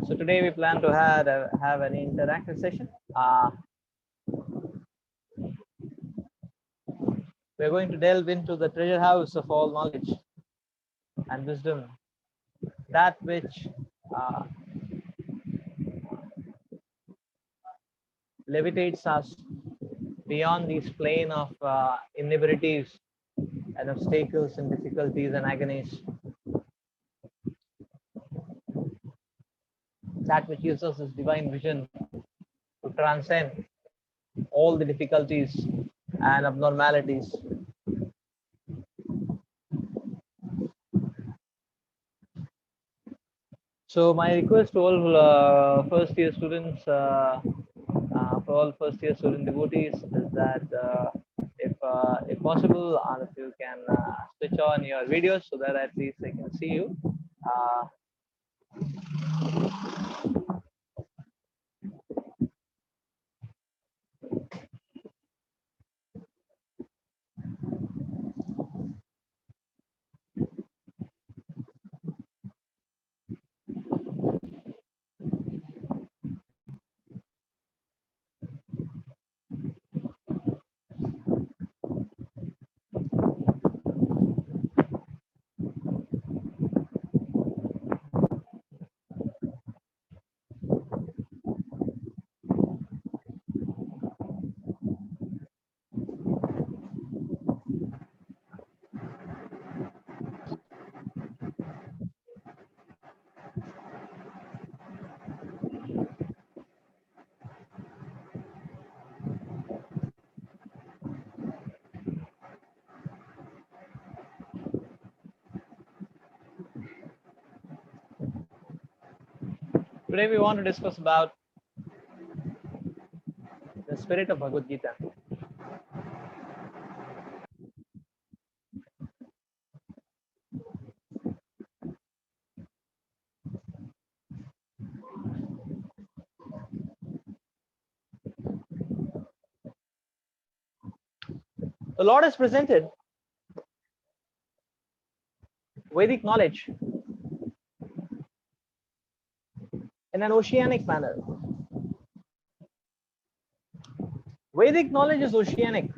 So today we plan to have an interactive session. We're going to delve into the treasure house of all knowledge and wisdom, that which levitates us beyond this plane of inabilities and obstacles and difficulties and agonies, that which gives us this divine vision to transcend all the difficulties and abnormalities. So my request to all first year students, for all first year student devotees, is that if possible, if you can switch on your videos so that at least they can see you. Today we want to discuss about the spirit of Bhagavad Gita. The Lord has presented Vedic knowledge in an oceanic manner. Vedic knowledge is oceanic.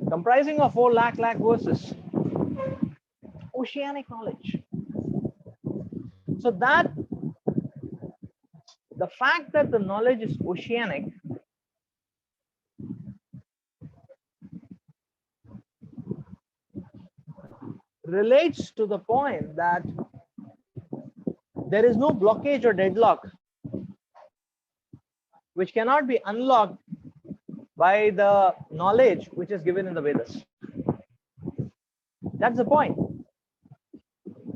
Comprising of 4 lakh verses. Oceanic knowledge. So that the fact that the knowledge is oceanic relates to the point that there is no blockage or deadlock which cannot be unlocked by the knowledge which is given in the Vedas. That's the point.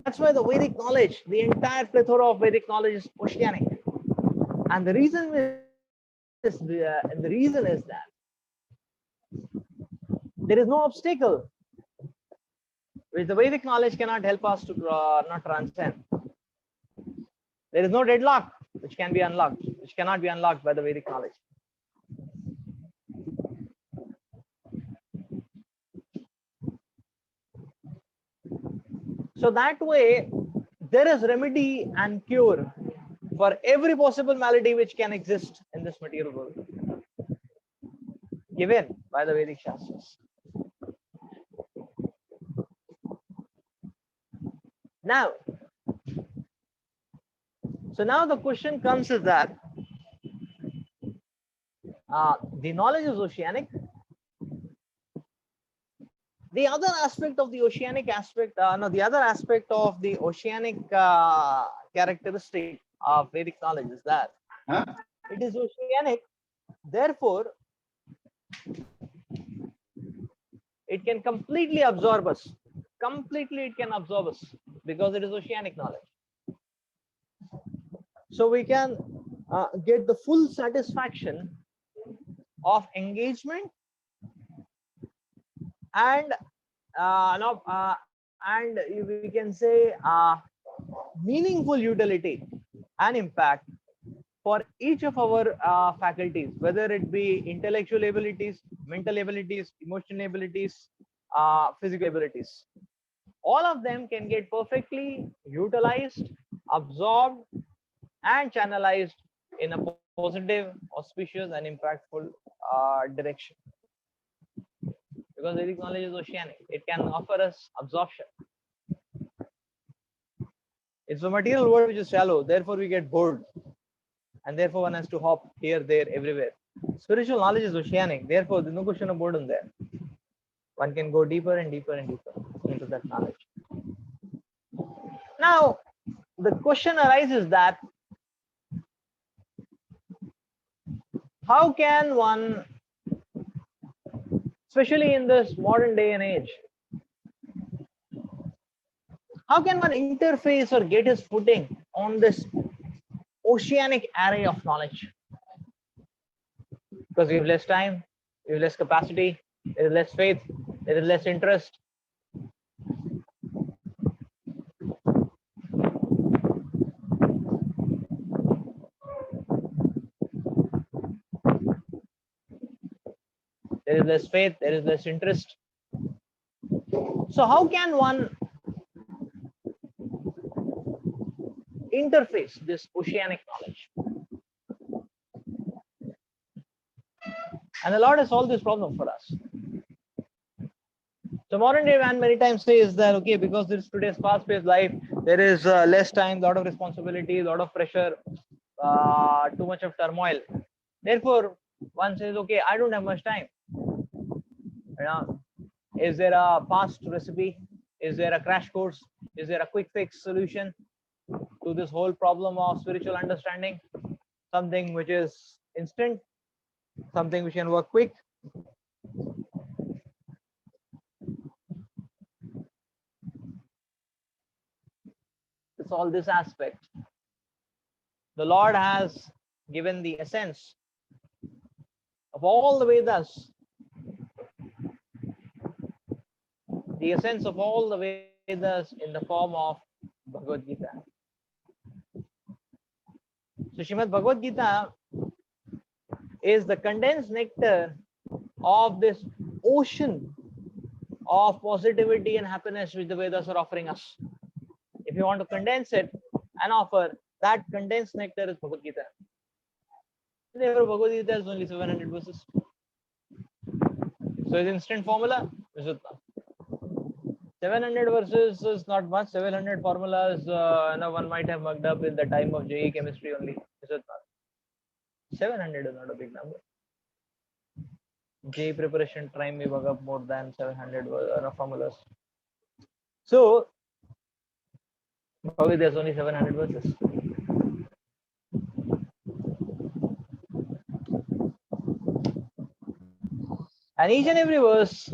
That's why the Vedic knowledge, the entire plethora of Vedic knowledge is oceanic. And the reason is that there is no obstacle which the Vedic knowledge cannot help us to not transcend. There is no deadlock which can be unlocked, which cannot be unlocked by the Vedic knowledge. So that way, there is remedy and cure for every possible malady which can exist in this material world, given by the Vedic Shastras. Now, the question comes is that the knowledge is oceanic. The other aspect of the oceanic aspect, the other aspect of the oceanic characteristic of Vedic knowledge is that it is oceanic. Therefore, it can completely absorb us. Completely, it can absorb us because it is oceanic knowledge. So we can get the full satisfaction of engagement and and we can say meaningful utility and impact for each of our faculties, whether it be intellectual abilities, mental abilities, emotional abilities, physical abilities. All of them can get perfectly utilized, absorbed, and channelized in a positive, auspicious, and impactful direction. Because Vedic knowledge is oceanic, it can offer us absorption. It's a material world which is shallow, therefore we get bored, and therefore one has to hop here, there, everywhere. Spiritual knowledge is oceanic, therefore there's no question of boredom there. One can go deeper and deeper and deeper into that knowledge. Now, the question arises that how can one, especially in this modern day and age, how can one interface or get his footing on this oceanic array of knowledge? Because we have less time, we have less capacity, there is less faith, there is less interest. There is less faith, there is less interest. So how can one interface this oceanic knowledge? And the Lord has solved this problem for us. So modern day man many times says that, okay, because this today's fast-paced life, there is less time, lot of responsibility, lot of pressure, too much of turmoil. Therefore, one says, okay, I don't have much time. Is there a fast recipe? Is there a crash course? Is there a quick fix solution to this whole problem of spiritual understanding? Something which is instant, something which can work quick. It's all this aspect. The Lord has given the essence of all the Vedas, the essence of all the Vedas in the form of Bhagavad Gita. So Srimad Bhagavad Gita is the condensed nectar of this ocean of positivity and happiness which the Vedas are offering us. If you want to condense it and offer, that condensed nectar is Bhagavad Gita. Therefore, Bhagavad Gita is only 700 verses. So it's instant formula. 700 verses is not much. 700 formulas, one might have mugged up in the time of JE chemistry only. 700 is not a big number. JE preparation time, we mug up more than 700 formulas. So, Bhagavad Gita is only 700 verses. And each and every verse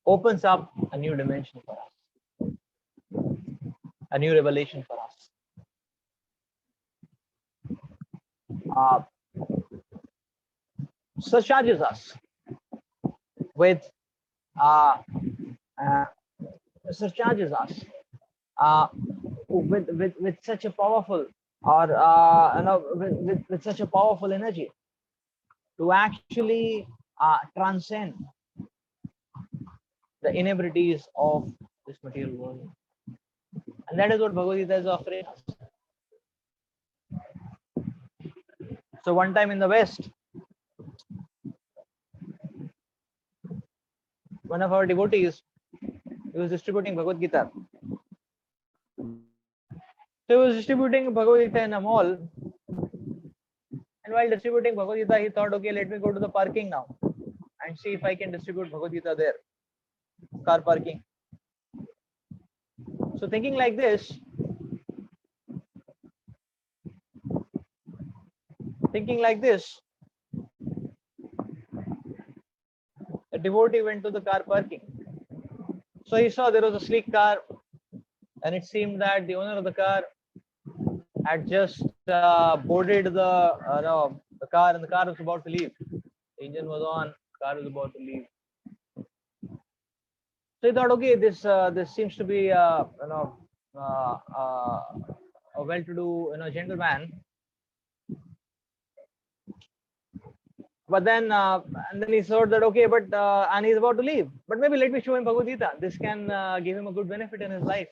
opens up a new dimension for us, a new revelation for us. Surcharges us with with such a powerful with such a powerful energy to actually transcend the inabilities of this material world. And that is what Bhagavad Gita is offering us. So one time in the West, one of our devotees, he was distributing Bhagavad Gita. So he was distributing Bhagavad Gita in a mall, and while distributing Bhagavad Gita, he thought, okay, let me go to the parking now and see if I can distribute Bhagavad Gita there, car parking. So thinking like this, a devotee went to the car parking. So he saw there was a sleek car, and it seemed that the owner of the car had just boarded the car, and the car was about to leave. The engine was on, the car was about to leave. So he thought, okay, this seems to be a well-to-do gentleman. But then and then he thought that, okay, but and he's about to leave. But maybe let me show him Bhagavad Gita. This can give him a good benefit in his life.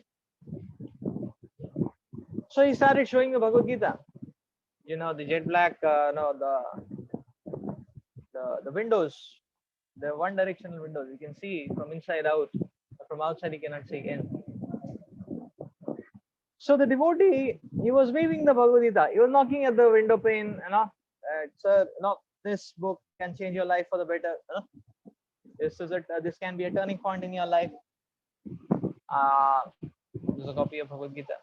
So he started showing the Bhagavad Gita. The jet black, the windows, the one directional windows. You can see from inside out. From outside, you cannot see in. So the devotee, he was waving the Bhagavad Gita. He was knocking at the window pane. Sir, this book can change your life for the better. This can be a turning point in your life. This is a copy of Bhagavad Gita.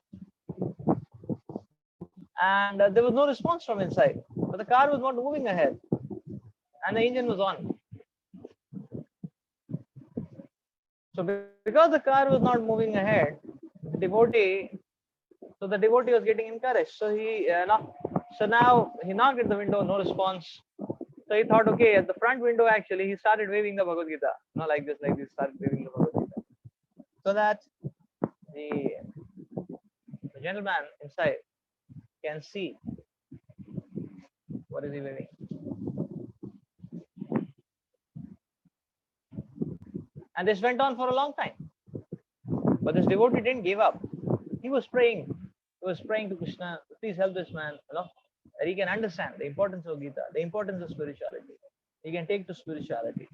And there was no response from inside, but the car was not moving ahead, and the engine was on. So because the car was not moving ahead, the devotee was getting encouraged. So now he knocked at the window, no response. So he thought, okay, at the front window, actually, he started waving the Bhagavad Gita. Like this, started waving the Bhagavad Gita. So that the gentleman inside can see what is he waving. And this went on for a long time. But this devotee didn't give up. He was praying. He was praying to Krishna, please help this man, that he can understand the importance of Gita, the importance of spirituality. He can take to spirituality.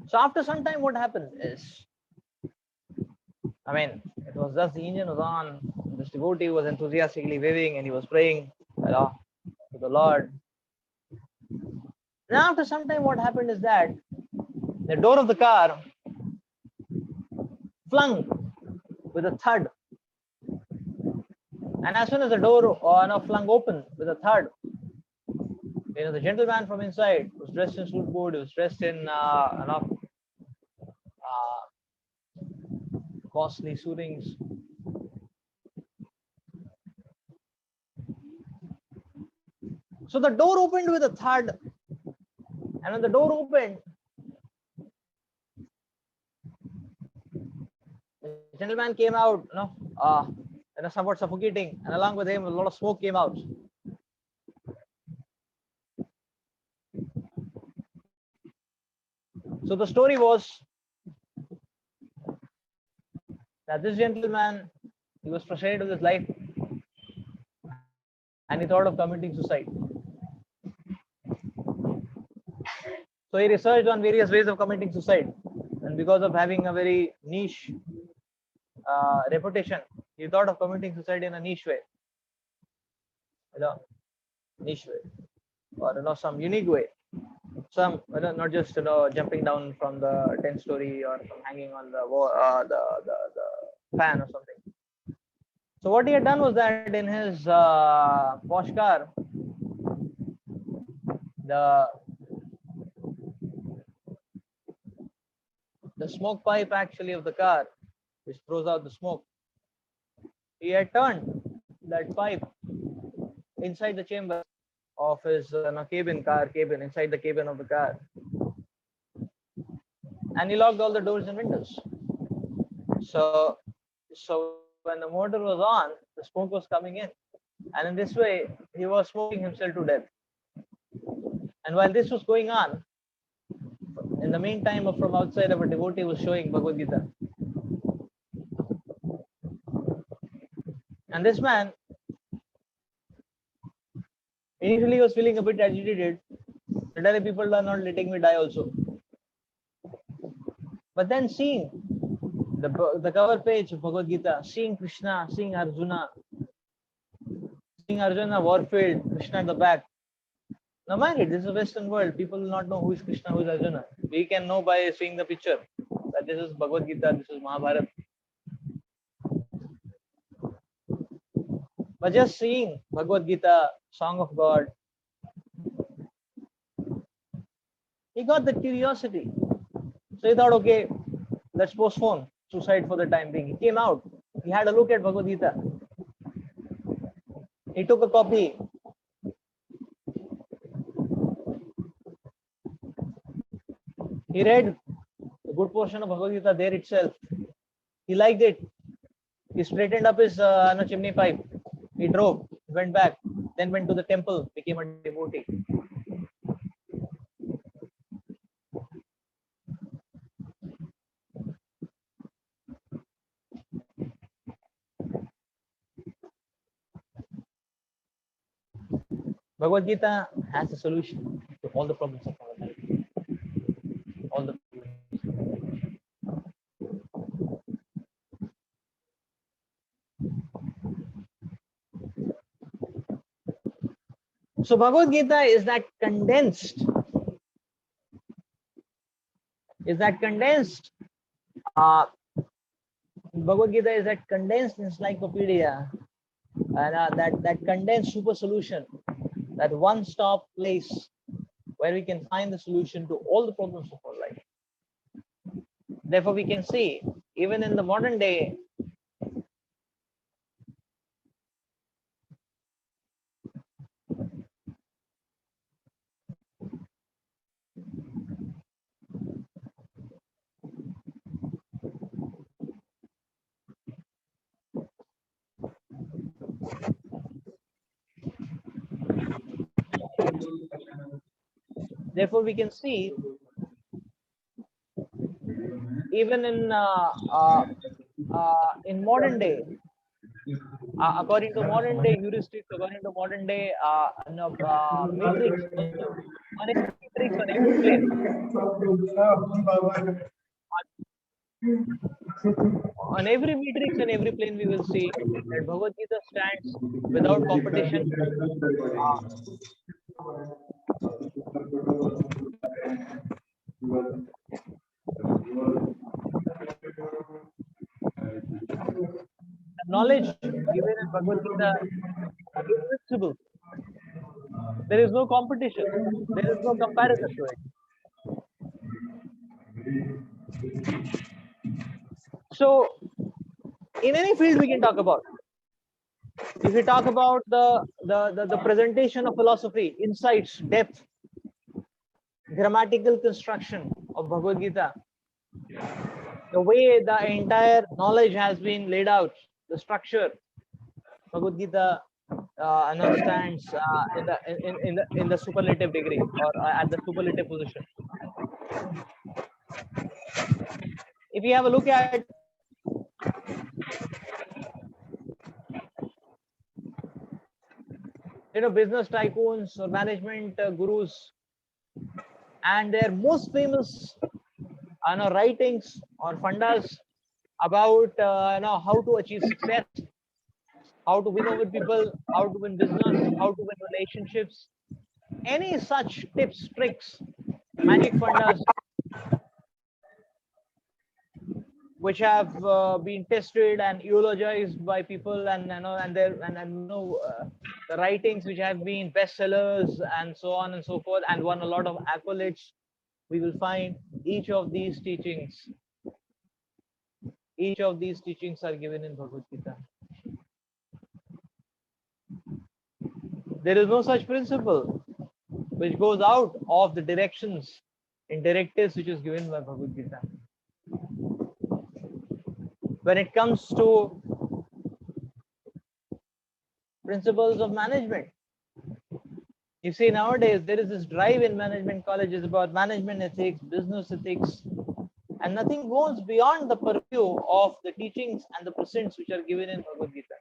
So after some time, what happened is, it was just the engine was on. This devotee was enthusiastically waving, and he was praying to the Lord. Now after some time, what happened is that the door of the car flung with a thud. And as soon as the door flung open with a thud, the gentleman from inside was dressed in suit coat, he was dressed in costly suitings. So the door opened with a thud, and when the door opened, the gentleman came out, somewhat suffocating, and along with him, a lot of smoke came out. So the story was that this gentleman, he was frustrated with his life, and he thought of committing suicide. So he researched on various ways of committing suicide, and because of having a very niche reputation, he thought of committing suicide in a niche way, or some unique way. Some not just jumping down from the 10th story or from hanging on the wall, the fan or something. So what he had done was that in his posh car, the smoke pipe actually of the car, which throws out the smoke, he had turned that pipe inside the chamber of his car cabin, inside the cabin of the car, and he locked all the doors and windows. So when the motor was on, the smoke was coming in, and in this way he was smoking himself to death. And while this was going on, in the meantime, from outside, a devotee was showing Bhagavad Gita. And this man, initially he was feeling a bit agitated. Suddenly people are not letting me die also. But then seeing The cover page of Bhagavad Gita, seeing Krishna, seeing Arjuna warfield, Krishna at the back. Now mind it, this is a Western world. People will not know who is Krishna, who is Arjuna. We can know by seeing the picture that this is Bhagavad Gita, this is Mahabharata. But just seeing Bhagavad Gita, Song of God, he got the curiosity. So he thought, okay, let's postpone suicide for the time being. He came out. He had a look at Bhagavad Gita. He took a copy. He read a good portion of Bhagavad Gita there itself. He liked it. He straightened up his chimney pipe. He drove, went back, then went to the temple, became a devotee. Bhagavad Gita has a solution to all the problems of our life. All the So Bhagavad Gita is that condensed Bhagavad Gita is that condensed encyclopedia, and that condensed super solution, that one-stop place where we can find the solution to all the problems of our life. Therefore, we can see, even in the modern day, therefore we can see, even in modern day, according to modern day heuristics, according to modern day matrix, on every matrix on every plane, on every matrix and every plane, we will see that Bhagavad Gita stands without competition. Knowledge given in Bhagavad Gita is invincible. There is no competition. There is no comparison to it. So, in any field we can talk about. If we talk about the presentation of philosophy, insights, depth, grammatical construction of Bhagavad Gita, the way the entire knowledge has been laid out, the structure, Bhagavad Gita understands in the superlative degree, or at the superlative position. If you have a look at business tycoons or management gurus, and their most famous writings or fundas about how to achieve success, how to win over people, how to win business, how to win relationships, any such tips, tricks, magic fundas which have been tested and eulogized by people, and the writings which have been bestsellers and so on and so forth, and won a lot of accolades. We will find each of these teachings are given in Bhagavad Gita. There is no such principle which goes out of the directions and directives which is given by Bhagavad Gita. When it comes to principles of management, you see, nowadays there is this drive in management colleges about management ethics, business ethics, and nothing goes beyond the purview of the teachings and the precepts which are given in Bhagavad Gita.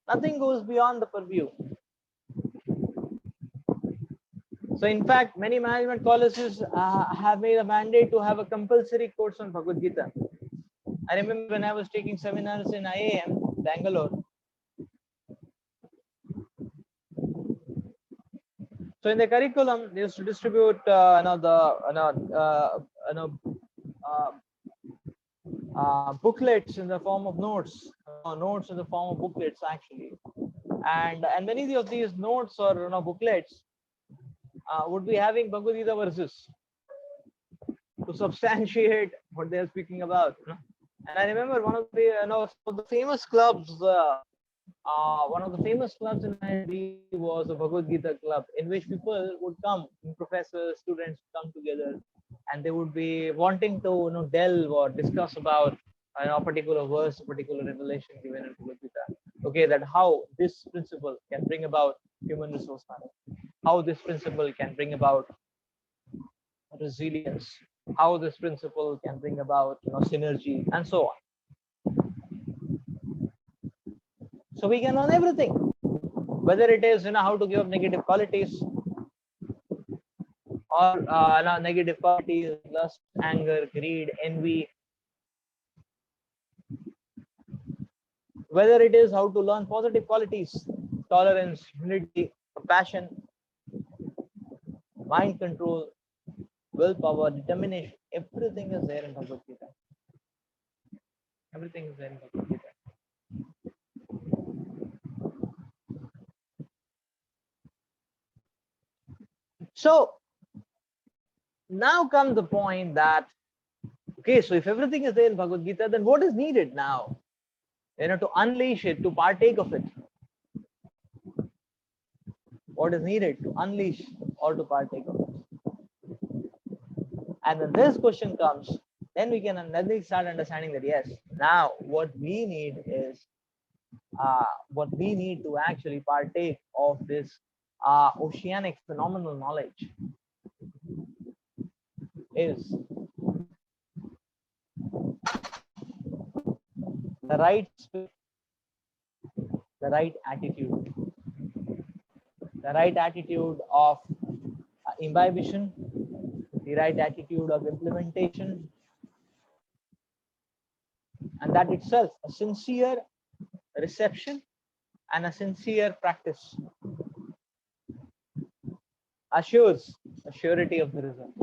Nothing goes beyond the purview. So in fact, many management colleges have made a mandate to have a compulsory course on Bhagavad Gita. I remember when I was taking seminars in IAM, Bangalore. So in the curriculum, they used to distribute booklets in the form of notes, notes in the form of booklets actually, and many of these notes or booklets would be having Bhagavad Gita verses to substantiate what they are speaking about. And I remember one of the some of the famous clubs. One of the famous clubs in Delhi was a Bhagavad Gita club, in which people would come, professors, students come together, and they would be wanting to delve or discuss about a particular verse, a particular revelation given in Bhagavad Gita. Okay, that how this principle can bring about human resource management, how this principle can bring about resilience, how this principle can bring about synergy, and so on. So we can learn everything, whether it is how to give up negative qualities or negative qualities, lust, anger, greed, envy, whether it is how to learn positive qualities, tolerance, humility, compassion, mind control, willpower, determination. Everything is there in Bhagavad Gita. Everything is there in Bhagavad Gita. So now comes the point that, okay, so if everything is there in Bhagavad Gita, then what is needed now? To unleash it, to partake of it. What is needed to unleash or to partake of it? And when this question comes, then we start understanding that yes, now what we need is what we need to actually partake of this oceanic phenomenal knowledge is the right spirit, the right attitude, the right attitude of imbibition, the right attitude of implementation, and that itself a sincere reception and a sincere practice assures a surety of the result.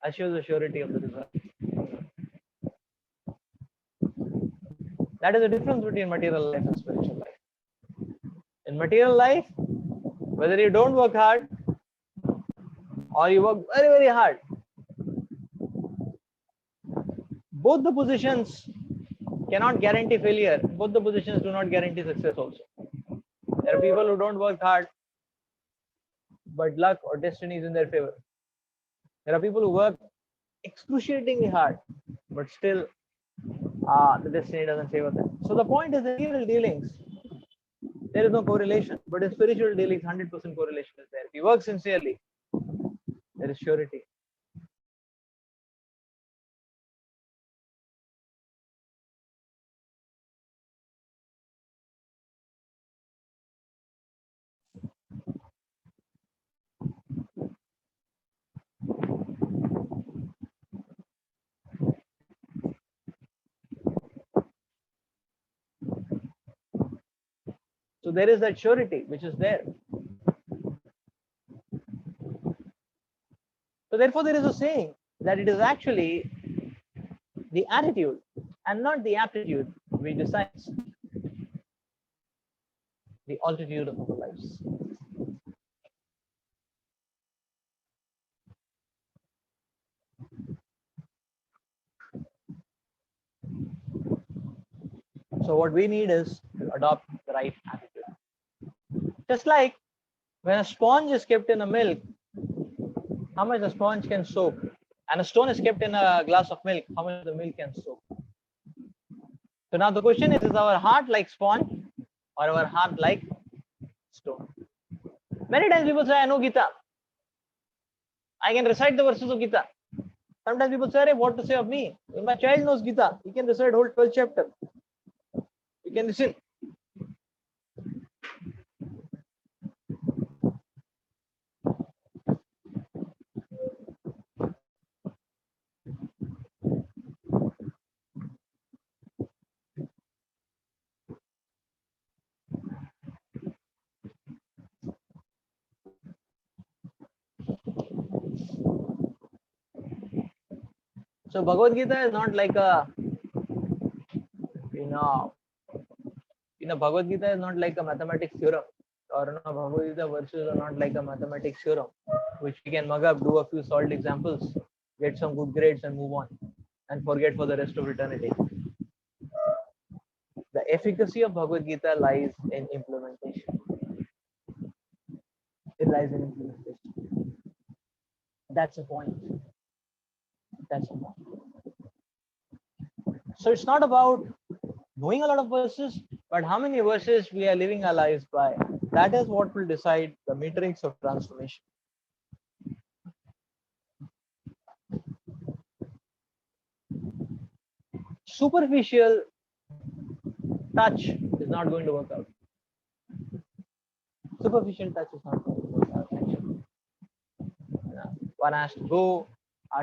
Assures a surety of the result. That is the difference between material life and spiritual life. In material life, whether you don't work hard or you work very, very hard, both the positions cannot guarantee failure. Both the positions do not guarantee success also. There are people who don't work hard, but luck or destiny is in their favor. There are people who work excruciatingly hard, but still the destiny doesn't favor them. So the point is, in material dealings, there is no correlation, but in spiritual dealings, 100% correlation is there. If you work sincerely, there is surety. So there is that surety which is there. So therefore, there is a saying that it is actually the attitude and not the aptitude which decides the altitude of our lives. So what we need is to adopt the right attitude. Just like when a sponge is kept in a milk, how much the sponge can soak, and a stone is kept in a glass of milk, how much the milk can soak. So now the question is our heart like sponge or our heart like stone? Many times people say, I know Gita. I can recite the verses of Gita. Sometimes people say, what to say of me? If my child knows Gita, he can recite whole 12 chapter. You can listen. So Bhagavad Gita is not like a, you know, Bhagavad Gita is not like a mathematics theorem, or Bhagavad Gita verses are not like a mathematics theorem, which we can mug up, do a few solved examples, get some good grades, and move on, and forget for the rest of eternity. The efficacy of Bhagavad Gita lies in implementation. It lies in implementation. That's the point. That's the point. So it's not about knowing a lot of verses, but how many verses we are living our lives by. That is what will decide the matrix of transformation. Superficial touch is not going to work out. Superficial touch is not going to work out, actually. One has to go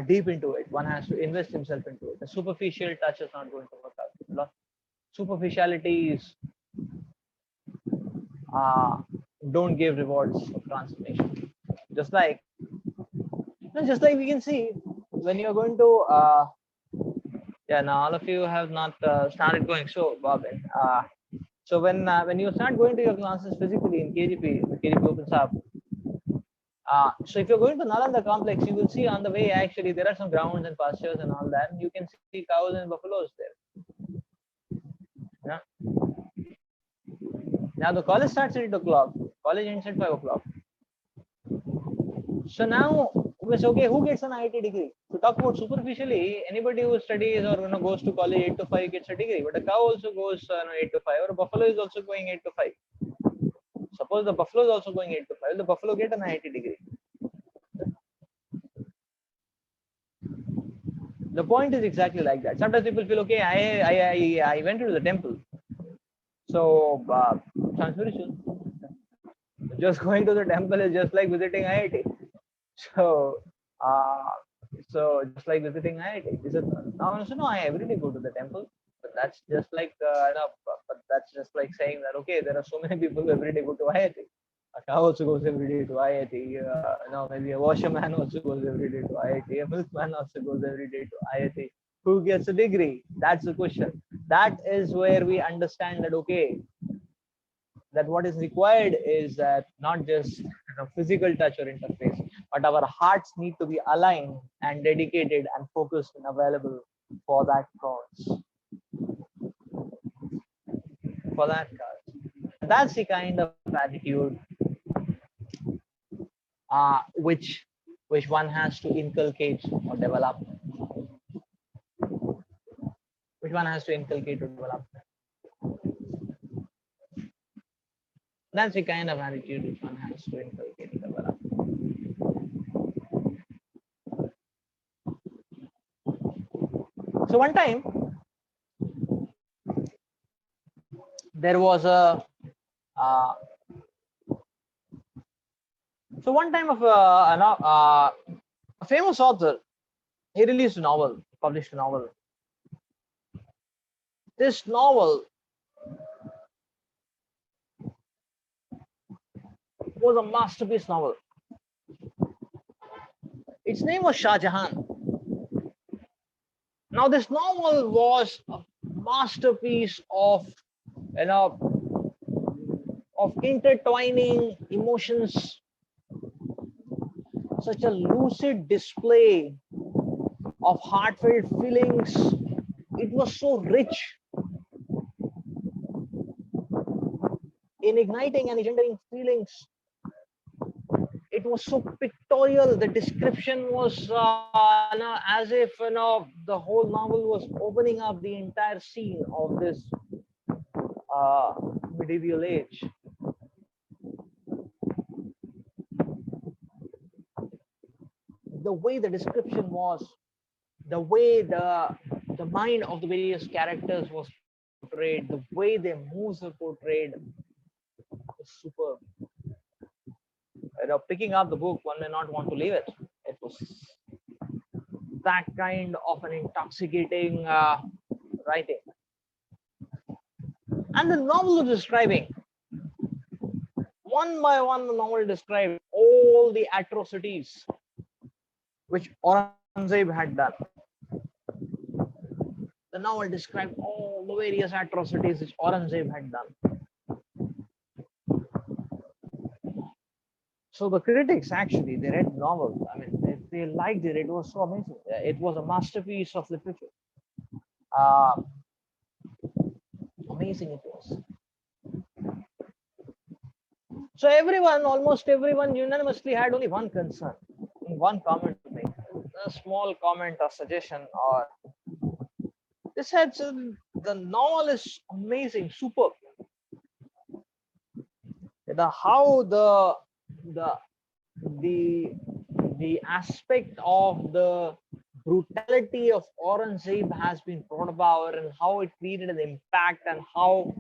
deep into it. One has to invest himself into it. The superficial touch is not going to work out. Superficialities don't give rewards of transformation. Just like we can see when you're going to now all of you have not started going. So Bobin, so when you start going to your classes physically in KGP, the KGP opens up. So if you're going to Nalanda complex, you will see on the way actually there are some grounds and pastures and all that, and you can see cows and buffaloes there. Yeah. Now the college starts at 8 o'clock. College ends at 5 o'clock. So now it's okay. Who gets an IIT degree? To talk about superficially, anybody who studies or goes to college 8 to 5 gets a degree. But a cow also goes 8 to 5, or a buffalo is also going 8 to 5. Suppose the buffalo is also going 8 to 5. The buffalo get an IIT degree. The point is exactly like that. Sometimes people feel okay. I went to the temple, so sounds spiritual. Just going to the temple is just like visiting IIT. So just like visiting IIT. Is it now? So no, I every day go to the temple. But that's just like but that's just like saying that okay, there are so many people who every day go to IIT. A cow also goes every day to IIT. Maybe a washerman also goes every day to IIT. A milkman also goes every day to IIT. Who gets a degree? That's the question. That is where we understand that okay, that what is required is that not just physical touch or interface, but our hearts need to be aligned and dedicated and focused and available for that cause. For that cause. That's the kind of attitude which one has to inculcate or develop. Which one has to inculcate or develop. That's the kind of attitude which one has to inculcate and develop. So one time, there was a famous author. He released a novel, published a novel. This novel was a masterpiece novel. Its name was Shah Jahan. Now this novel was a masterpiece of of intertwining emotions, such a lucid display of heartfelt feelings. It was so rich in igniting and engendering feelings. It was so pictorial. The description was as if the whole novel was opening up the entire scene of this medieval age. The way the description was, the way the mind of the various characters was portrayed, the way their moves were portrayed, was superb. Picking up the book, one may not want to leave it. It was that kind of an intoxicating writing. And the novel was describing, one by one, the novel described all the atrocities which Aurangzeb had done. The novel described all the various atrocities which Aurangzeb had done. So the critics actually, they read the novel. I mean, they liked it. It was so amazing. It was a masterpiece of literature. Uh, Amazing it was. So everyone, almost everyone, unanimously had only one concern, one comment to make, a small comment or suggestion, or they said the novel is amazing, superb. How the the the aspect of the brutality of Aurangzeb has been brought about, and how it created an impact, and how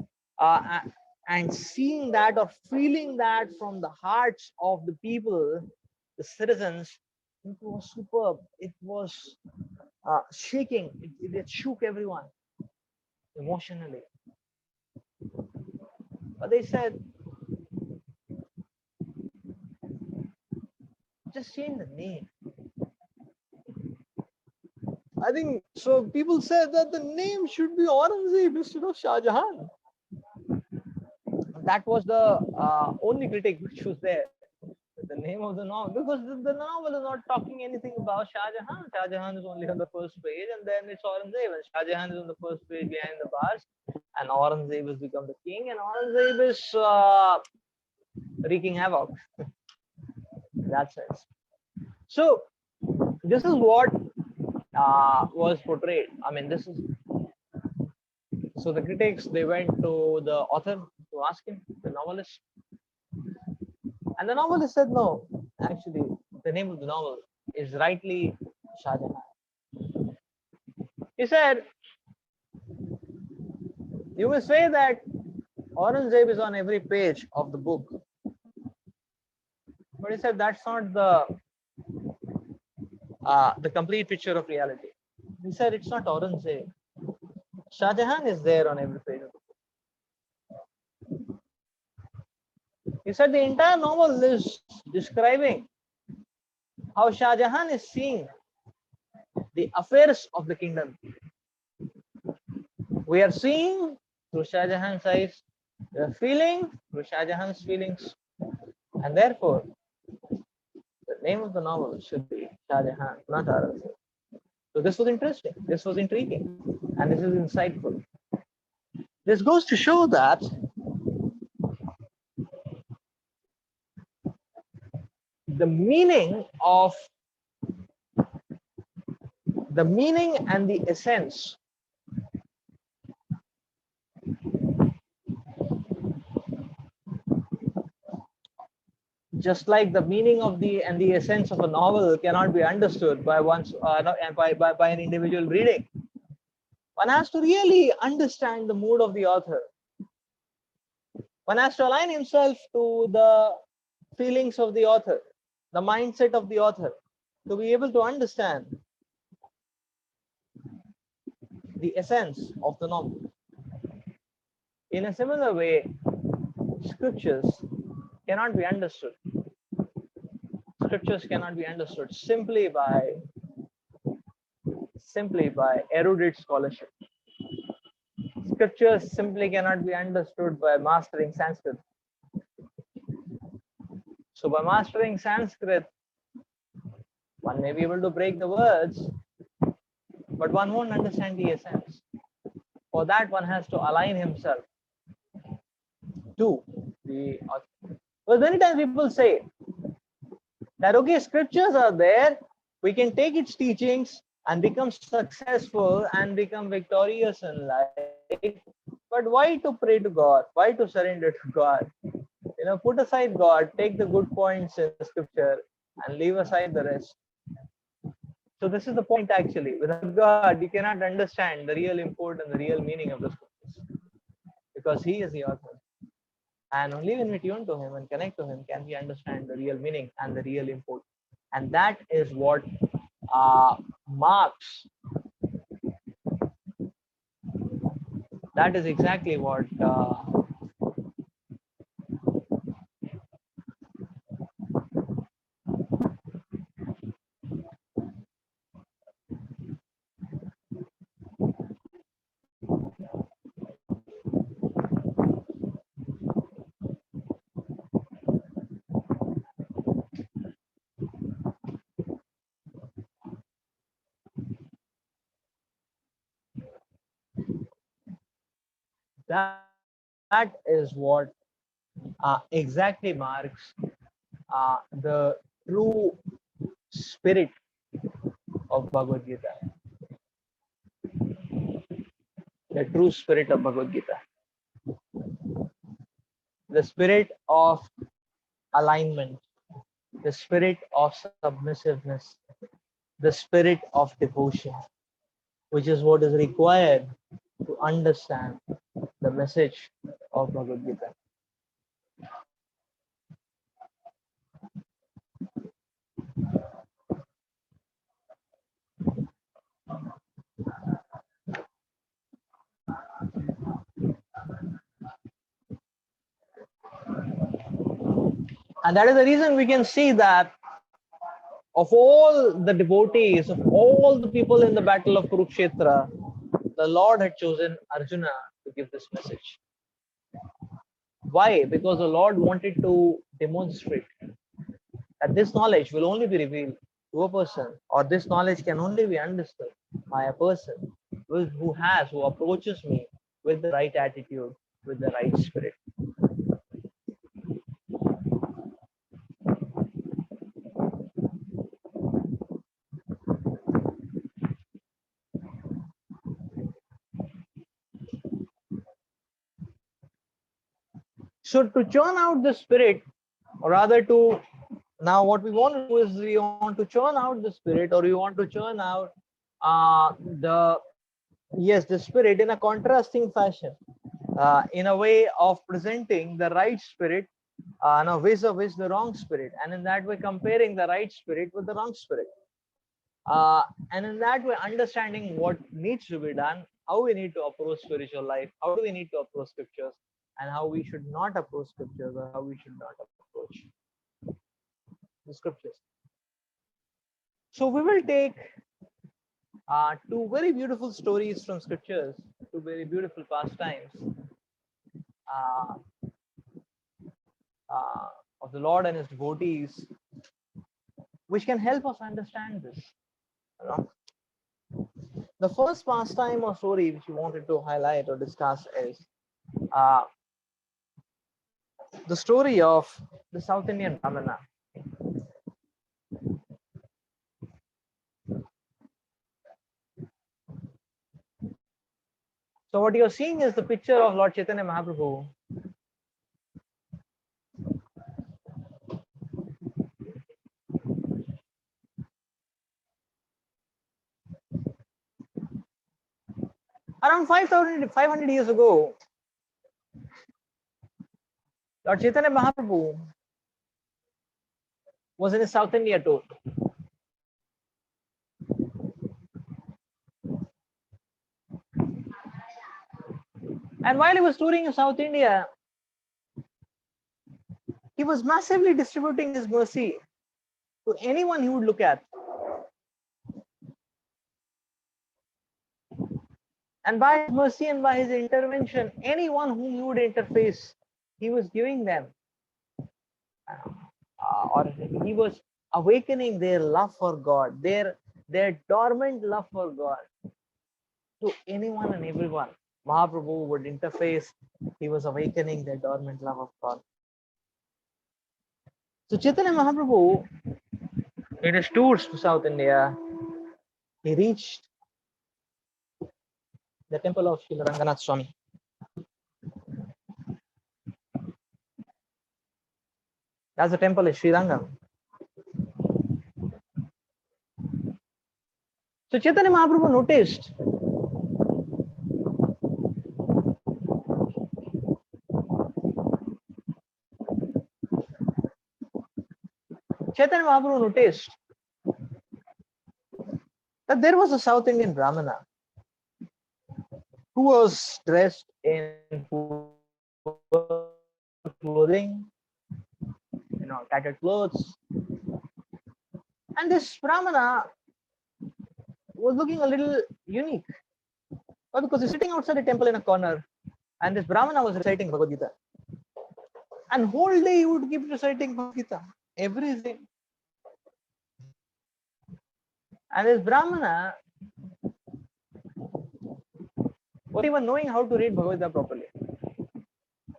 and seeing that or feeling that from the hearts of the people, the citizens, it was superb. It was shaking. It shook everyone emotionally. But they said, just change the name. I think so. People said that the name should be Aurangzeb instead of Shah Jahan. That was the only critic which was there. The name of the novel, because the novel is not talking anything about Shah Jahan. Shah Jahan is only on the first page, and then it's Aurangzeb, and Shah Jahan is on the first page behind the bars, and Aurangzeb has become the king, and Aurangzeb is wreaking havoc in that sense. So this is what was portrayed. I mean, this is so the critics, they went to the author to ask him, the novelist, and the novelist said no. Actually, the name of the novel is rightly Shah Jahan. He said, you may say that Aurangzeb is on every page of the book, but he said that's not the complete picture of reality. He said it's not Aurangzeb. Shah Jahan is there on every page of the book. He said the entire novel is describing how Shah Jahan is seeing the affairs of the kingdom. We are seeing through Shah Jahan's eyes, we are feeling through Shah Jahan's feelings, and therefore the name of the novel should be Shah Jahan, not Aurangzeb. So this was interesting, this was intriguing, and this is insightful. This goes to show that the meaning and the essence just like the meaning of the and the essence of a novel cannot be understood by by an individual reading. One has to really understand the mood of the author. One has to align himself to the feelings of the author, the mindset of the author, to be able to understand the essence of the novel. In a similar way, scriptures cannot be understood. Scriptures cannot be understood simply by erudite scholarship. Scriptures simply cannot be understood by mastering Sanskrit. So by mastering Sanskrit, one may be able to break the words, but one won't understand the essence. For that, one has to align himself to the author. Because many times people say that, okay, scriptures are there, we can take its teachings and become successful and become victorious in life. But why to pray to God? Why to surrender to God? Put aside God, take the good points in the scripture and leave aside the rest. So this is the point actually. Without God, you cannot understand the real import and the real meaning of the scriptures, because He is the author. And only when we tune to Him and connect to Him can we understand the real meaning and the real import. And that is what marks. That is exactly what That is what exactly marks the true spirit of Bhagavad Gita. The true spirit of Bhagavad Gita. The spirit of alignment, the spirit of submissiveness, the spirit of devotion, which is what is required to understand the message of Bhagavad Gita. And that is the reason we can see that of all the devotees, of all the people in the battle of Kurukshetra, the Lord had chosen Arjuna to give this message. Why? Because the Lord wanted to demonstrate that this knowledge will only be revealed to a person, or this knowledge can only be understood by a person who approaches me with the right attitude, with the right spirit. So to churn out the spirit, or rather to now what we want to do is we want to churn out the spirit, or we want to churn out the the spirit in a contrasting fashion, in a way of presenting the right spirit, no, vis-a-vis the wrong spirit, and in that way comparing the right spirit with the wrong spirit, and in that way understanding what needs to be done, how we need to approach spiritual life, how do we need to approach scriptures, and how we should not approach scriptures, or how we should not approach the scriptures. So we will take two very beautiful stories from scriptures, two very beautiful pastimes uh, uh, of the Lord and His devotees, which can help us understand this. You know? The first pastime or story which we wanted to highlight or discuss is uh, the story of the South Indian Brahmana. So what you're seeing is the picture of Lord Chaitanya Mahaprabhu. Around 500 years ago, Lord Chaitanya Mahaprabhu was in a South India tour. And while he was touring in South India, he was massively distributing his mercy to anyone he would look at. And by his mercy and by his intervention, anyone whom he would interface, he was giving them, or he was awakening their love for God, their dormant love for God to anyone and everyone. Mahaprabhu would interface, he was awakening their dormant love of God. So Chaitanya Mahaprabhu, in his tours to South India, he reached the temple of Srila Ranganath Swami. That's the temple is Sri Rangam. So Chaitanya Mahaprabhu noticed that there was a South Indian Brahmana who was dressed in clothing, tattered clothes. And this Brahmana was looking a little unique. Why? Because he's sitting outside the temple in a corner, and this Brahmana was reciting Bhagavad Gita. And whole day he would keep reciting Bhagavad Gita, everything. And this Brahmana or even knowing how to read Bhagavad Gita properly.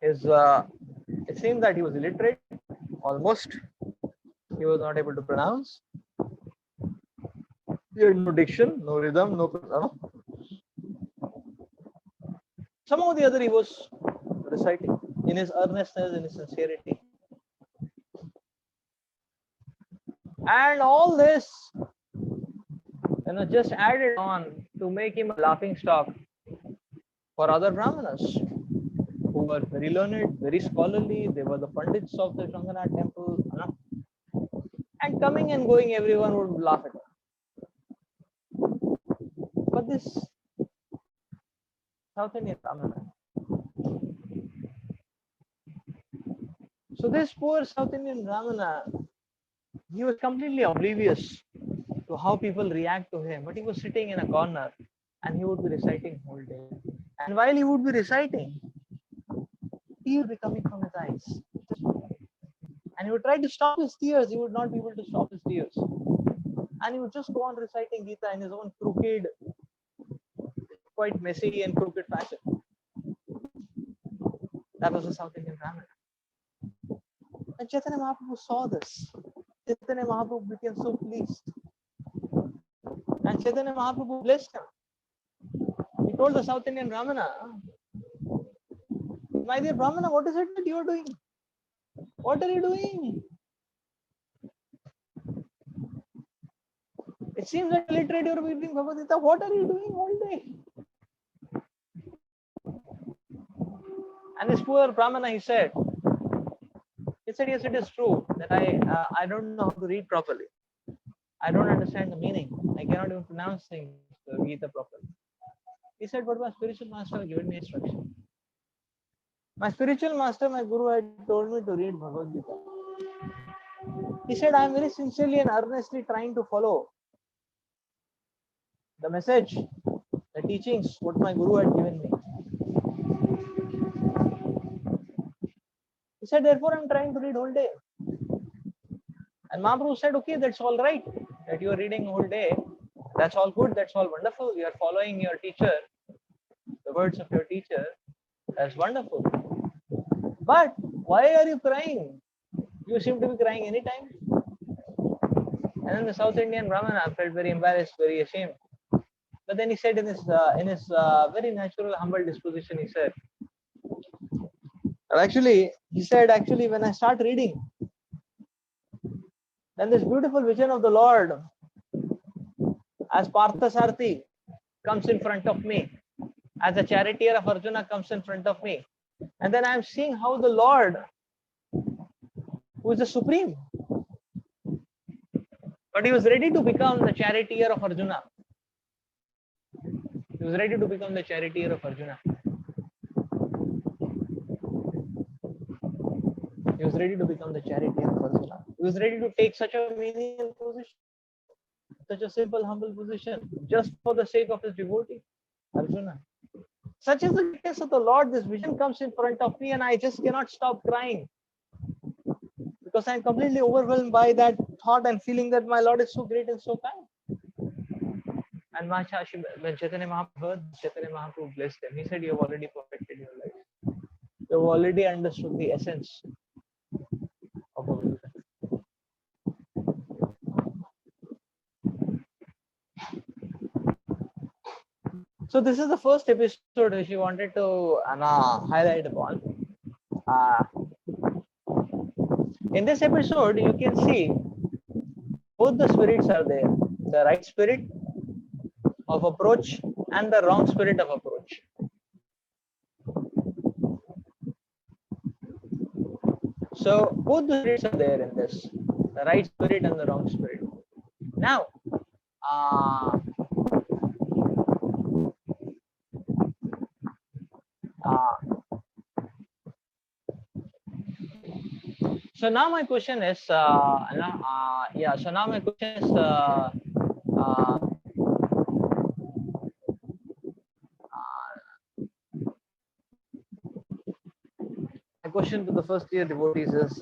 It seemed that he was illiterate, almost. He was not able to pronounce. He had no diction, no rhythm, no. Somehow or the other, he was reciting in his earnestness, in his sincerity. And all this, just added on to make him a laughing stock for other Brahmanas who were very learned, very scholarly. They were the Pandits of the Shanganath temple. And coming and going, everyone would laugh at him. But this South Indian Brahmana. So this poor South Indian Brahmana, he was completely oblivious to how people react to him. But he was sitting in a corner and he would be reciting whole day. And while he would be reciting, tears would be coming from his eyes. And he would try to stop his tears. He would not be able to stop his tears. And he would just go on reciting Gita in his own crooked, quite messy and crooked fashion. That was the South Indian Brahmana. And Chaitanya Mahaprabhu saw this. Chaitanya Mahaprabhu became so pleased. And Chaitanya Mahaprabhu blessed him. He told the South Indian Brahmana, "My dear Brahmana, what is it that you are doing? What are you doing? It seems that illiterate you are reading Bhagavad Gita. What are you doing all day?" And this poor Brahmana, he said, "Yes, it is true that I don't know how to read properly. I don't understand the meaning. I cannot even pronounce things, the Gita properly." He said, "But my spiritual master has given me instruction. My spiritual master, my guru, had told me to read Bhagavad Gita. He said, I am very sincerely and earnestly trying to follow the message, the teachings, what my guru had given me. He said, therefore, I am trying to read whole day." And Mahaprabhu said, "Okay, that's all right that you are reading whole day. That's all good. That's all wonderful. You are following your teacher, the words of your teacher. That's wonderful. But why are you crying? You seem to be crying anytime." And then the South Indian Brahmana felt very embarrassed, very ashamed. But then he said in his very natural, humble disposition, he said, actually, when I start reading, then this beautiful vision of the Lord as Parthasarthi comes in front of me, as the charioteer of Arjuna comes in front of me. And then I am seeing how the Lord, who is the supreme, but he was ready to become the charioteer of Arjuna. He was ready to become the charioteer of Arjuna. He was ready to become the charioteer of Arjuna. He was ready to take such a menial position, such a simple, humble position, just for the sake of his devotee, Arjuna. Such is the greatness of the Lord. This vision comes in front of me and I just cannot stop crying, because I am completely overwhelmed by that thought and feeling that my Lord is so great and so kind. And when Chaitanya Mahaprabhu heard, Chaitanya Mahaprabhu blessed him. He said, "You have already perfected your life. You have already understood the essence of Bhagavad Gita." So this is the first episode which we wanted to highlight upon. In this episode, you can see both the spirits are there. The right spirit of approach and the wrong spirit of approach. So both the spirits are there in this, the right spirit and the wrong spirit. Now, so now my question is, So now my question is, my question to the first year devotees is,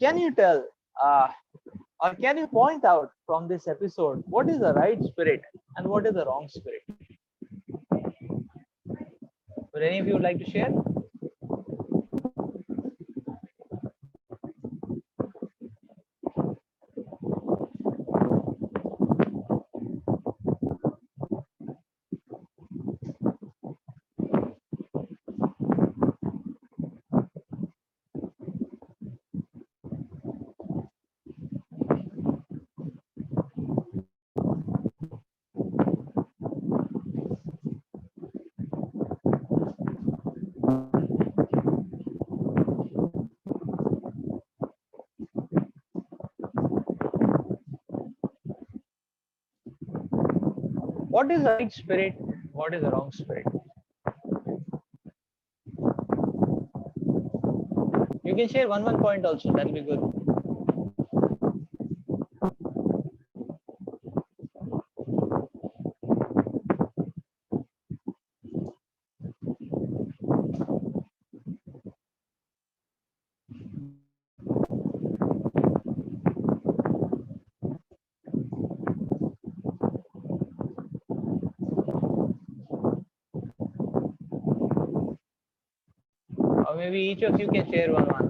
can you tell, or can you point out from this episode what is the right spirit and what is the wrong spirit? Would any of you like to share? What is the right spirit? What is the wrong spirit? You can share one point also. That'll be good. Or maybe each of you can share one. Huh?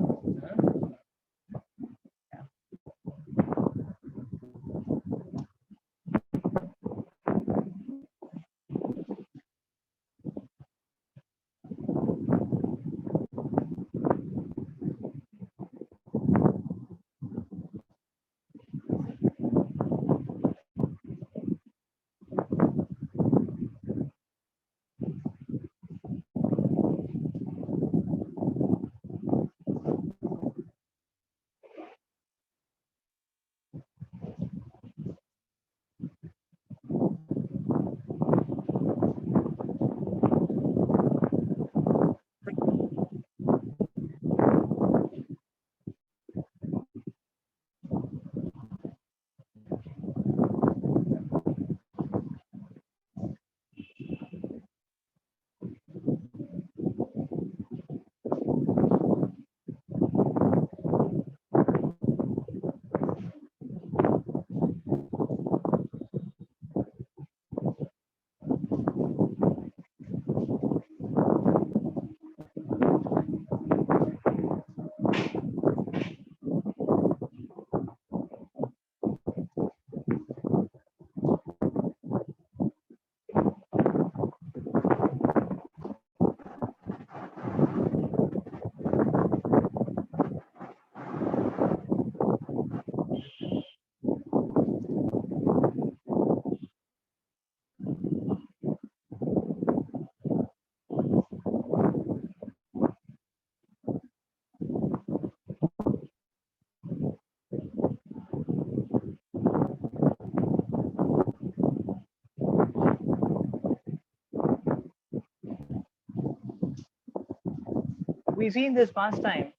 We see in this pastime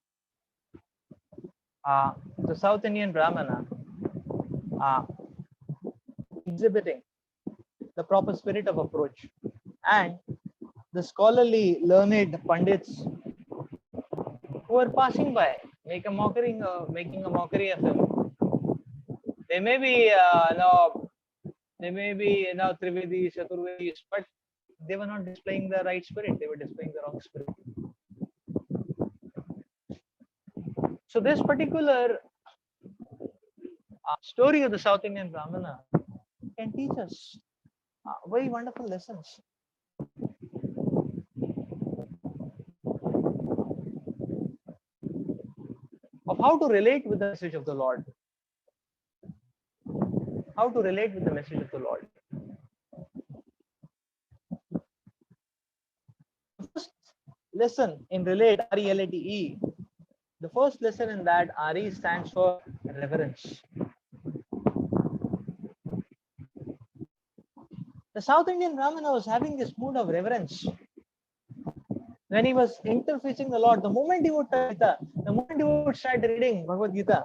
the South Indian Brahmana uh, exhibiting the proper spirit of approach, and the scholarly learned pandits who are passing by making a mockery of him. They may be they may be Trivedis, Chaturvedis, but they were not displaying the right spirit. They were displaying the wrong spirit. So this particular story of the South Indian Brahmana can teach us very wonderful lessons of how to relate with the message of the Lord. How to relate with the message of the Lord. The first lesson in relate, R-E-L-A-T-E, the first lesson in that RE stands for reverence. The South Indian Brahmana was having this mood of reverence when he was interfacing the Lord. The moment he would Gita, the moment he would start reading Bhagavad Gita,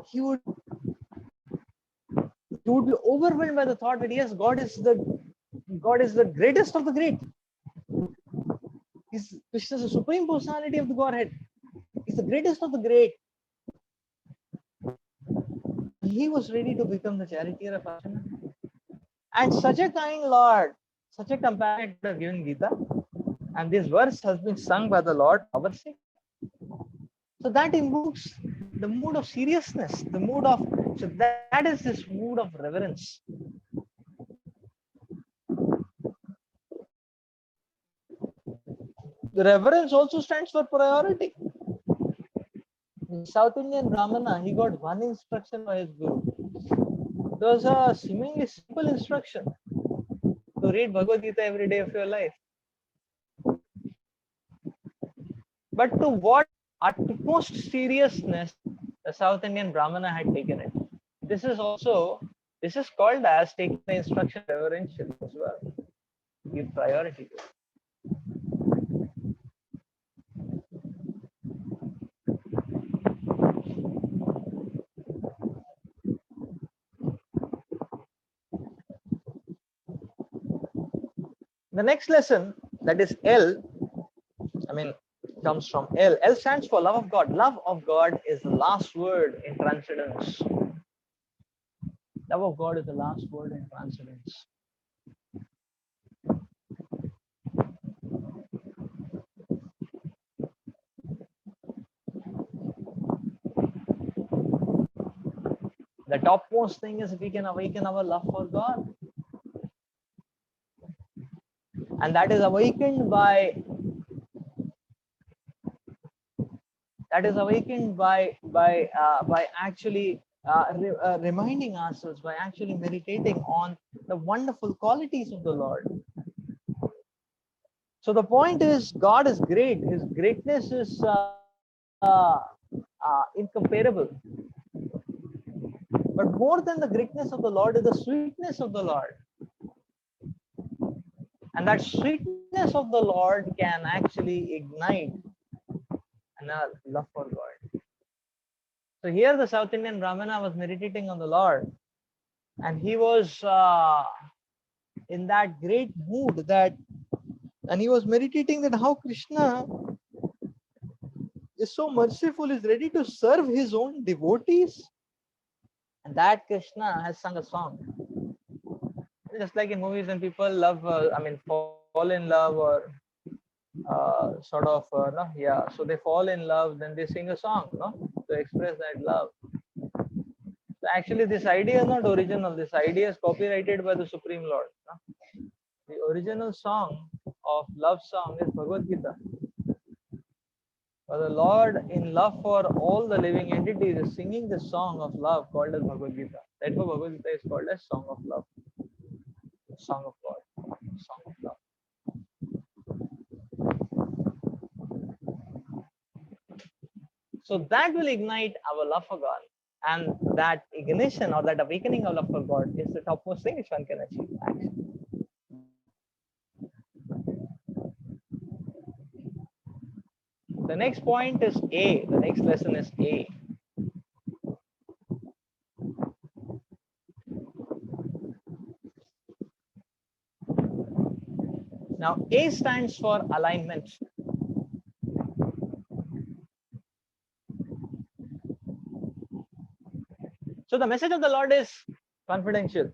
he would be overwhelmed by the thought that yes, God is the greatest of the great. Krishna is the supreme personality of the Godhead. He's the greatest of the great. He was ready to become the charioteer of Arjuna. And such a kind Lord, Such a companion could have given Gita, and this verse has been sung by the Lord for our sake. So that invokes the mood of seriousness, the mood of, so that is this mood of reverence. The reverence also stands for priority. The South Indian Brahmana, he got one instruction by his guru. It was a seemingly simple instruction to read Bhagavad Gita every day of your life. But to what utmost seriousness the South Indian Brahmana had taken it. This is called as taking the instruction reverentially as well. Give priority to it. The next lesson, that is L, comes from L. L stands for love of God. Love of God is the last word in transcendence. Love of God is the last word in transcendence. The topmost thing is if we can awaken our love for God. And that is awakened by actually reminding ourselves, by actually meditating on the wonderful qualities of the Lord. So the point is, God is great. His greatness is incomparable. But more than the greatness of the Lord is the sweetness of the Lord. And that sweetness of the Lord can actually ignite a love for God. So here the South Indian Brahmana was meditating on the Lord, and he was in that great mood and he was meditating that how Krishna is so merciful, is ready to serve his own devotees, and that Krishna has sung a song. Just like in movies when people love, fall in love or so they fall in love, then they sing a song, to express that love. So actually this idea is not original. This idea is copyrighted by the Supreme Lord. The original song of love song is Bhagavad Gita. But the Lord, in love for all the living entities, is singing the song of love called as Bhagavad Gita. Therefore, Bhagavad Gita is called as Song of Love. Song of God. Song of love. So that will ignite our love for God. And that ignition or that awakening of love for God is the topmost thing which one can achieve, actually. The next point is A. The next lesson is A. Now, A stands for alignment. So the message of the Lord is confidential.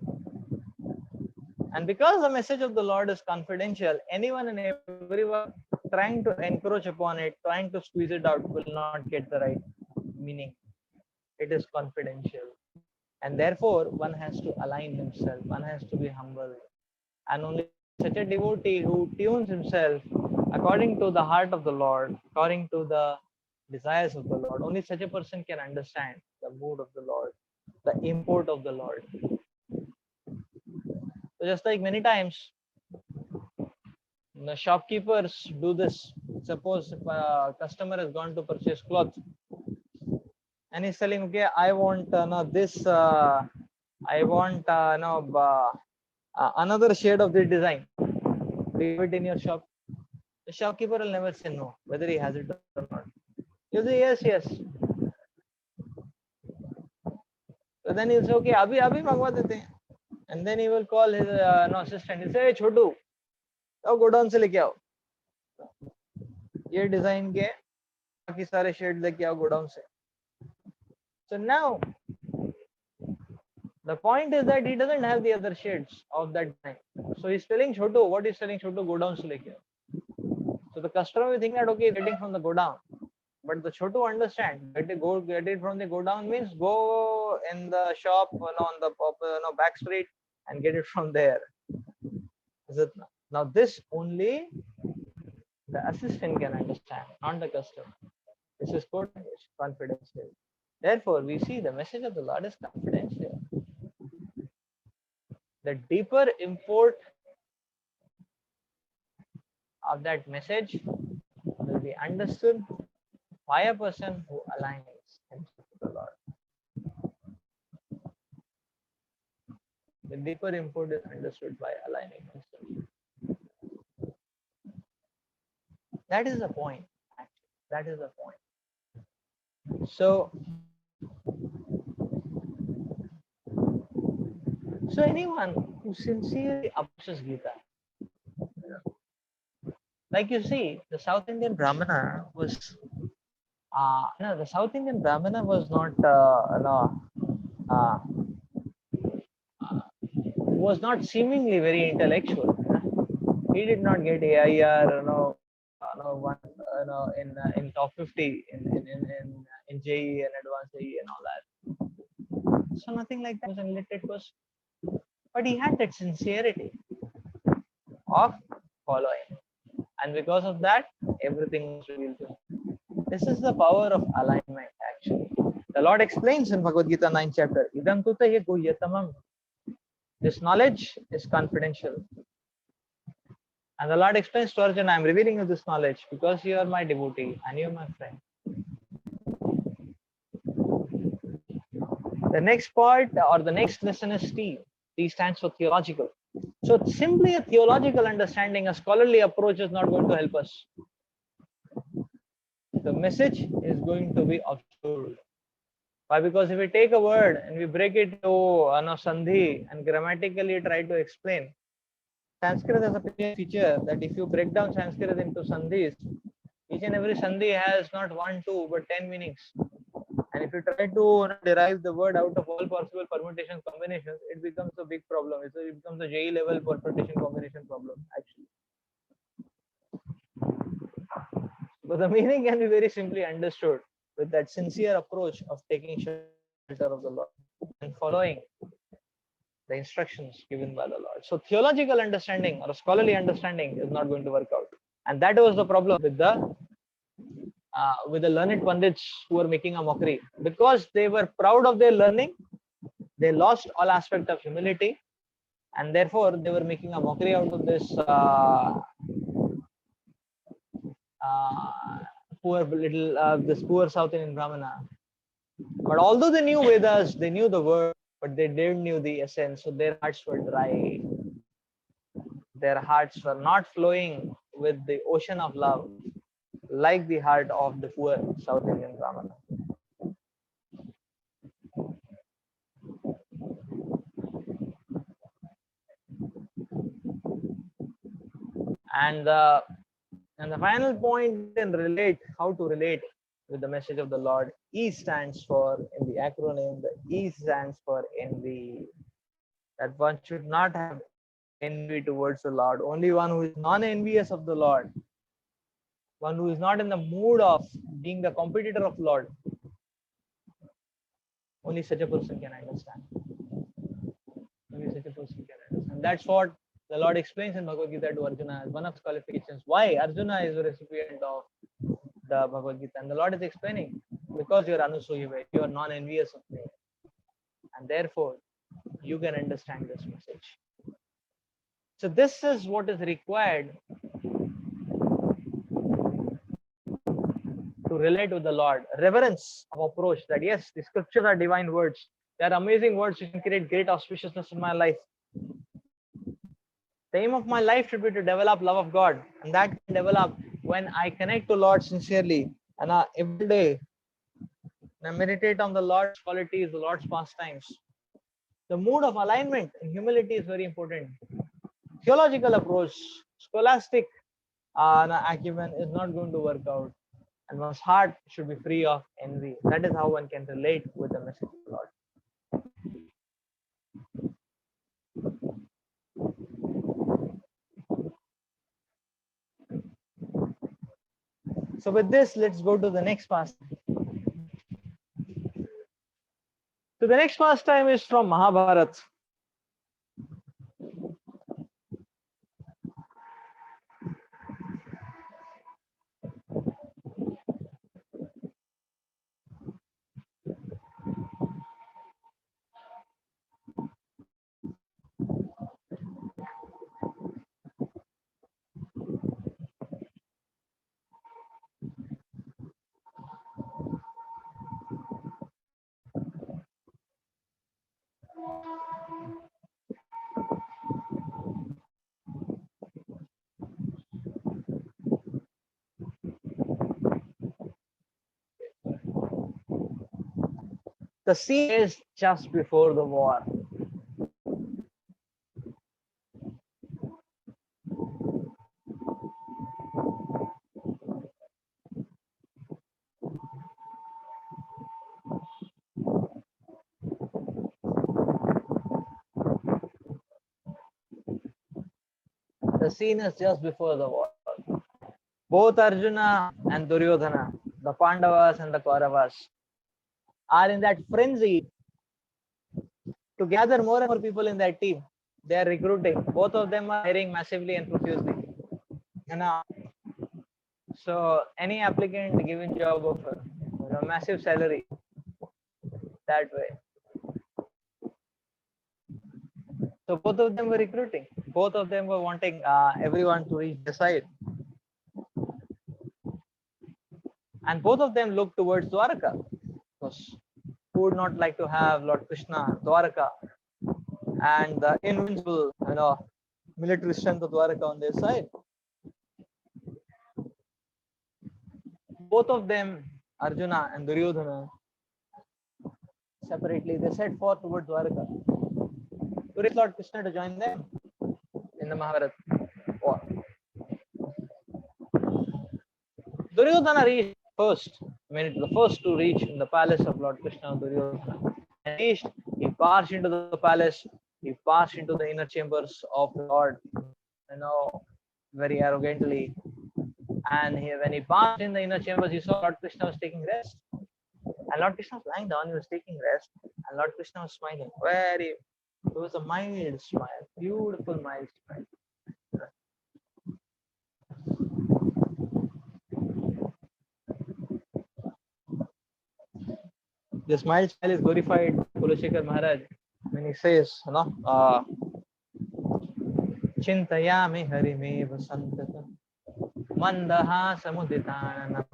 And because the message of the Lord is confidential, anyone and everyone trying to encroach upon it, trying to squeeze it out, will not get the right meaning. It is confidential. And therefore, one has to align himself, one has to be humble. And only such a devotee who tunes himself according to the heart of the Lord, according to the desires of the Lord, only such a person can understand the mood of the Lord, the import of the Lord. So just like many times, the shopkeepers do this. Suppose if a customer has gone to purchase cloth and he's telling, okay, I want this, I want another shade of this design. Do you have it in your shop? The shopkeeper will never say no, whether he has it or not. He'll say yes, yes. So then he'll say, okay, abhi mangwa dete hain. And then he will call his assistant. He'll say, hey, Chotu, go down se leke aao. ये design के बाकी सारे shade लेके आओ godown से. So now The point is that he doesn't have the other shades of that time. So he's telling Chotu, what he's telling Chotu, go down slowly here. So the customer will think that okay, getting from the go down. But the Chotu understand get it from the go down means go in the shop, on the back street and get it from there. Is it not? Now this only the assistant can understand, not the customer. This is code language, confidential. Therefore, we see the message of the Lord is confidential. The deeper import of that message will be understood by a person who aligns himself with the Lord. The deeper import is understood by aligning himself. That is the point. Actually. That is the point. So anyone who sincerely approaches Gita, like you see, the South Indian Brahmana was, the South Indian Brahmana was not, uh, was not seemingly very intellectual. He did not get AIR, in top 50 in JE and advanced JE and all that. So nothing like that. He was an illiterate person, but he had that sincerity of following, and because of that, everything was revealed to him. This is the power of alignment. Actually, the Lord explains in Bhagavad Gita 9th chapter, "Idam tuta ye guhyatamam." This knowledge is confidential. And the Lord explains to Arjuna, I am revealing you this knowledge because you are my devotee and you are my friend. The next part or the next lesson is T. T stands for theological. So simply a theological understanding, a scholarly approach is not going to help us. The message is going to be obscured. Why? Because if we take a word and we break it to sandhi and grammatically try to explain, Sanskrit has a feature that if you break down Sanskrit into sandhis, each and every sandhi has not 1, 2, but 10 meanings. And if you try to derive the word out of all possible permutation combinations, it becomes a big problem. It becomes a JE level permutation combination problem, actually. But the meaning can be very simply understood with that sincere approach of taking shelter of the Lord and following the instructions given by the Lord. So theological understanding or scholarly understanding is not going to work out. And that was the problem with the learned pandits who were making a mockery. Because they were proud of their learning, they lost all aspect of humility, and therefore they were making a mockery out of this this poor South Indian Brahmana. But although they knew Vedas, they knew the word, but they didn't knew the essence, so their hearts were dry. Their hearts were not flowing with the ocean of love, like the heart of the poor South Indian Brahmana. And the final point in how to relate with the message of the Lord. E stands for, in the acronym, the E stands for envy. That one should not have envy towards the Lord. Only one who is non-envious of the Lord, one who is not in the mood of being the competitor of Lord, only such a person can understand. Only such a person can understand. That's what the Lord explains in Bhagavad Gita to Arjuna as one of the qualifications. Why Arjuna is a recipient of the Bhagavad Gita. And the Lord is explaining, because you are anusuyave, you are non-envious of me. And therefore, you can understand this message. So this is what is required to relate with the Lord. Reverence of approach, that yes, the scriptures are divine words. They are amazing words which can create great auspiciousness in my life. The aim of my life should be to develop love of God, and that can develop when I connect to Lord sincerely, and every day I meditate on the Lord's qualities, the Lord's pastimes. The mood of alignment and humility is very important. Theological approach, scholastic acumen is not going to work out, and one's heart should be free of envy. That is how one can relate with the message of the Lord. So with this, let's go to the next pastime. So the next pastime is from Mahabharata. The scene is just before the war. The scene is just before the war. Both Arjuna and Duryodhana, the Pandavas and the Kauravas, are in that frenzy to gather more and more people in that team. They are recruiting. Both of them are hiring massively and profusely. And so any applicant given job offer, massive salary that way. So both of them were recruiting. Both of them were wanting everyone to reach the side. And both of them looked towards Dwarka. Because who would not like to have Lord Krishna, Dwarka, and the invincible, military strength of Dwarka on their side? Both of them, Arjuna and Duryodhana, separately, they set forth towards Dwarka to reach Lord Krishna to join them in the Mahabharata war. Duryodhana reached first, the first to reach in the palace of Lord Krishna. Duryodhana reached, he passed into the palace, he passed into the inner chambers of the Lord, very arrogantly. And when he passed in the inner chambers, he saw Lord Krishna was taking rest. And Lord Krishna was lying down, he was taking rest, and Lord Krishna was smiling. It was a mild smile, beautiful mild smile. This mild smile is glorified Kulashekar Maharaj when he says, Chintayami Harimeva Santata Mandaha Samuditanam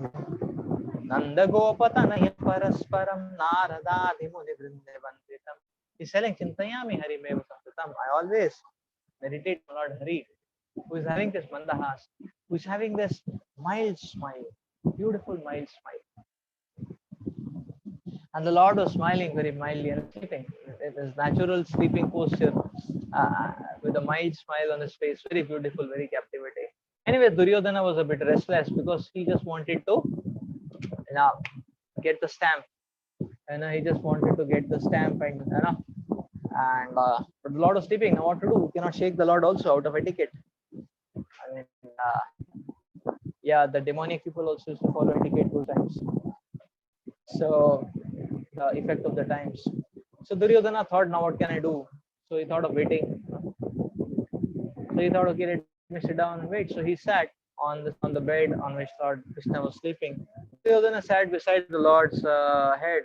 Nanda Gopatanaya Parasparam Naradadi Muni Vrindevanditam. He's telling Chintayami Harimeva Santatam. I always meditate on Lord Hari, who is having this mandahas, who is having this mild smile, beautiful mild smile. And the Lord was smiling very mildly and sleeping. It is natural sleeping posture with a mild smile on his face, very beautiful, very captivating. Anyway, Duryodhana was a bit restless because he just wanted to get the stamp. He just wanted to get the stamp and but the Lord was sleeping. Now what to do? We cannot shake the Lord also out of etiquette. I mean, the demonic people also used to follow etiquette those times. So the effect of the times. So Duryodhana thought, now what can I do? So he thought of waiting. So he thought, okay, let me sit down and wait. So he sat on the bed on which Lord Krishna was sleeping. Duryodhana sat beside the Lord's head.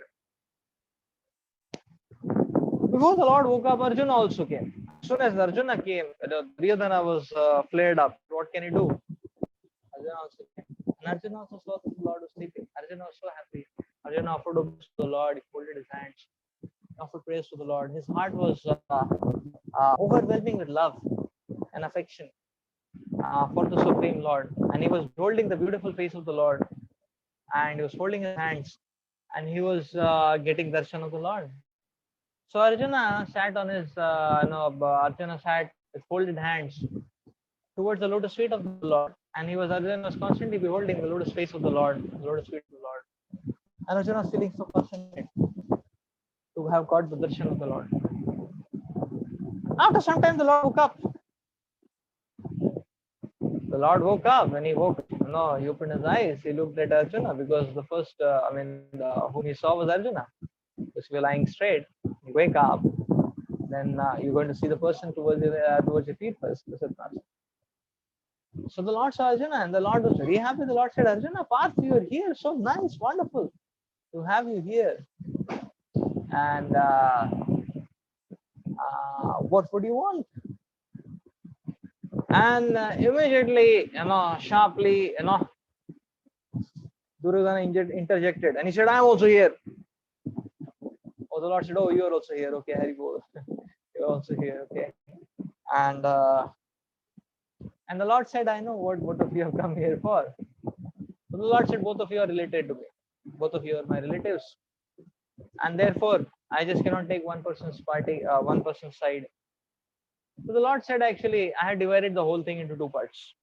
Before the Lord woke up, Arjuna also came. As soon as Arjuna came, Duryodhana was flared up. What can he do? Arjuna also came. And Arjuna also saw that the Lord was sleeping. Arjuna was so happy. Arjuna offered obedience to the Lord. He folded his hands, offered praise to the Lord. His heart was overwhelming with love and affection for the Supreme Lord. And he was holding the beautiful face of the Lord. And he was holding his hands. And he was getting darshan of the Lord. So Arjuna sat on his, Arjuna sat with folded hands towards the lotus feet of the Lord, and Arjuna was constantly beholding the lotus face of the Lord, the lotus feet of the Lord. And Arjuna was feeling so fortunate to have got the darshan of the Lord. After some time, the Lord woke up. The Lord woke up. When he woke, he opened his eyes. He looked at Arjuna because the first, whom he saw was Arjuna. Because if you're lying straight, you wake up, then you're going to see the person towards your feet first. So the Lord saw Arjuna, and the Lord was very happy. The Lord said, Arjuna, Parth, you're here. So nice, wonderful to have you here. And what would you want? And immediately, sharply, Duryodhana interjected, and he said, I'm also here. Oh, the Lord said, oh, you're also here. Okay, Hari Bol. You're also here. Okay. And the Lord said, I know what both of you have come here for. So the Lord said, both of you are related to me. Both of you are my relatives. And therefore, I just cannot take one person's party, one person's side. So the Lord said, actually, I had divided the whole thing into two parts.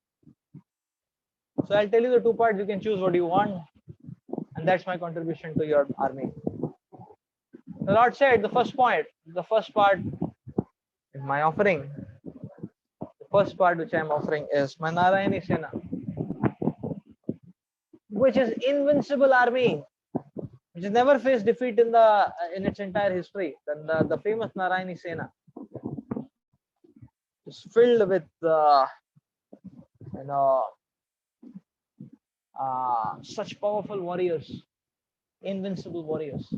So I'll tell you the two parts. You can choose what you want. And that's my contribution to your army. The Lord said, the first part is my offering. The first part which I'm offering is my Narayani Sena, which is invincible army, which has never faced defeat in its entire history. Then the famous Narayani Sena is filled with such powerful warriors, invincible warriors.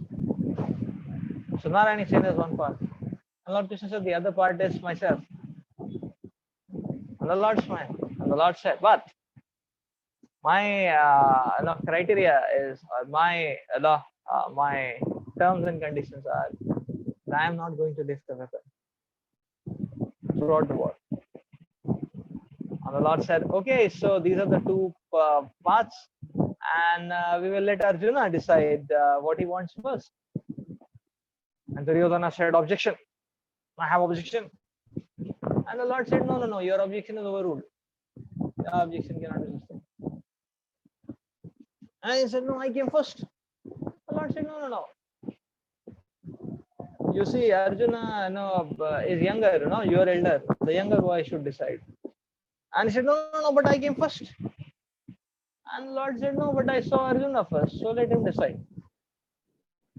So Narayani Sena is one part. And Lord Krishna said the other part is myself. And the Lord smiled. And the Lord said, but my criteria is, my terms and conditions are that I am not going to lift the weapon throughout the war. And the Lord said, okay, so these are the two paths, and we will let Arjuna decide what he wants first. And Duryodhana said, objection. I have objection. And the Lord said, no, your objection is overruled. Your objection cannot be sustained. And he said, no, I came first. The Lord said, no. You see, Arjuna is younger, you're elder. The younger boy should decide. And he said, no, but I came first. And the Lord said, no, but I saw Arjuna first, so let him decide.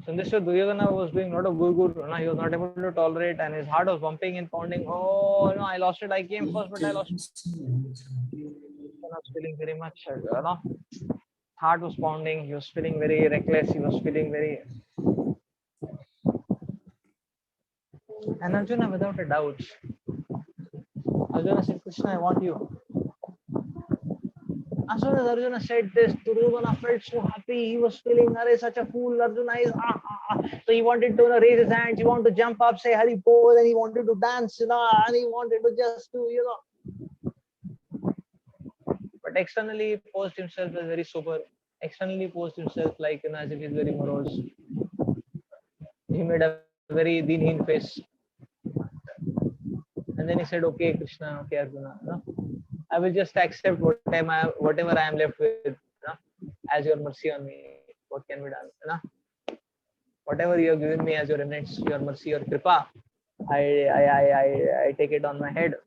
So in this way, Duryodhana was doing a lot of gurgur. He was not able to tolerate, and his heart was bumping and pounding. Oh, no, I lost it. I came first, but I lost it. He was feeling very much, heart was pounding. He was feeling very reckless. He was feeling very. And Arjuna, without a doubt, Arjuna said, Krishna, I want you. As soon as Arjuna said this, Duryodhana felt so happy. He was feeling, Hare, such a fool. Arjuna is, So he wanted to raise his hands. He wanted to jump up, say Hari Bol, and he wanted to dance, and he wanted to just do, But externally, posed himself as very sober. Externally, posed himself like, as if he's very morose. He made a very deen face. And then he said, okay, Krishna, okay, Arjuna, I will just accept whatever I am left with, as your mercy on me. What can be done? Whatever you have given me as your immense, your mercy, your kripa, I take it on my head.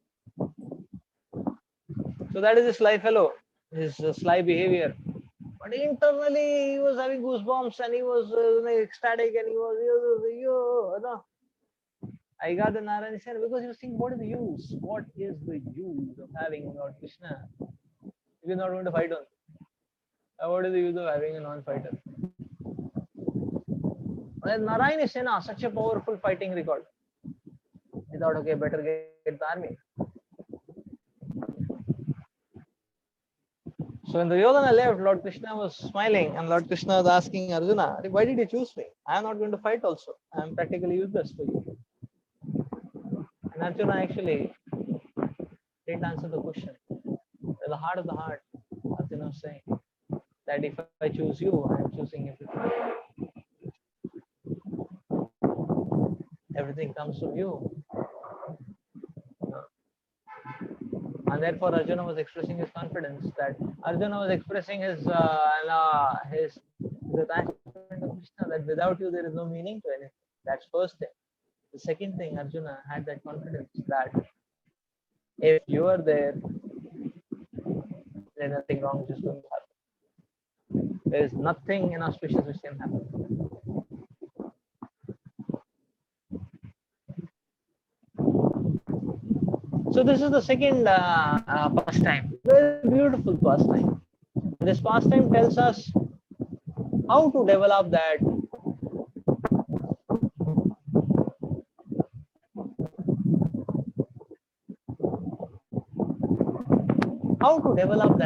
So that is his sly fellow, his sly behavior. But internally, he was having goosebumps, and he was ecstatic, and he was, I got the Narayana Sena because he was thinking, what is the use? What is the use of having Lord Krishna if you're not going to fight on? What is the use of having a non-fighter? Well, Narayana Sena, such a powerful fighting record. He thought, okay, better get the army. So when Duryodhana left, Lord Krishna was smiling, and Lord Krishna was asking Arjuna, why did you choose me? I am not going to fight also. I am practically useless for you. And Arjuna actually didn't answer the question. With the heart of the heart, Arjuna was saying that if I choose you, I am choosing everything. Everything comes from you. And therefore Arjuna was expressing his confidence, that Arjuna was expressing his attachment to Krishna, that without you there is no meaning to anything. That's first thing. The second thing, Arjuna had that confidence that if you are there, then nothing wrong is going to happen. There is nothing inauspicious which can happen. So this is the second pastime. Very beautiful pastime. This pastime tells us how to develop that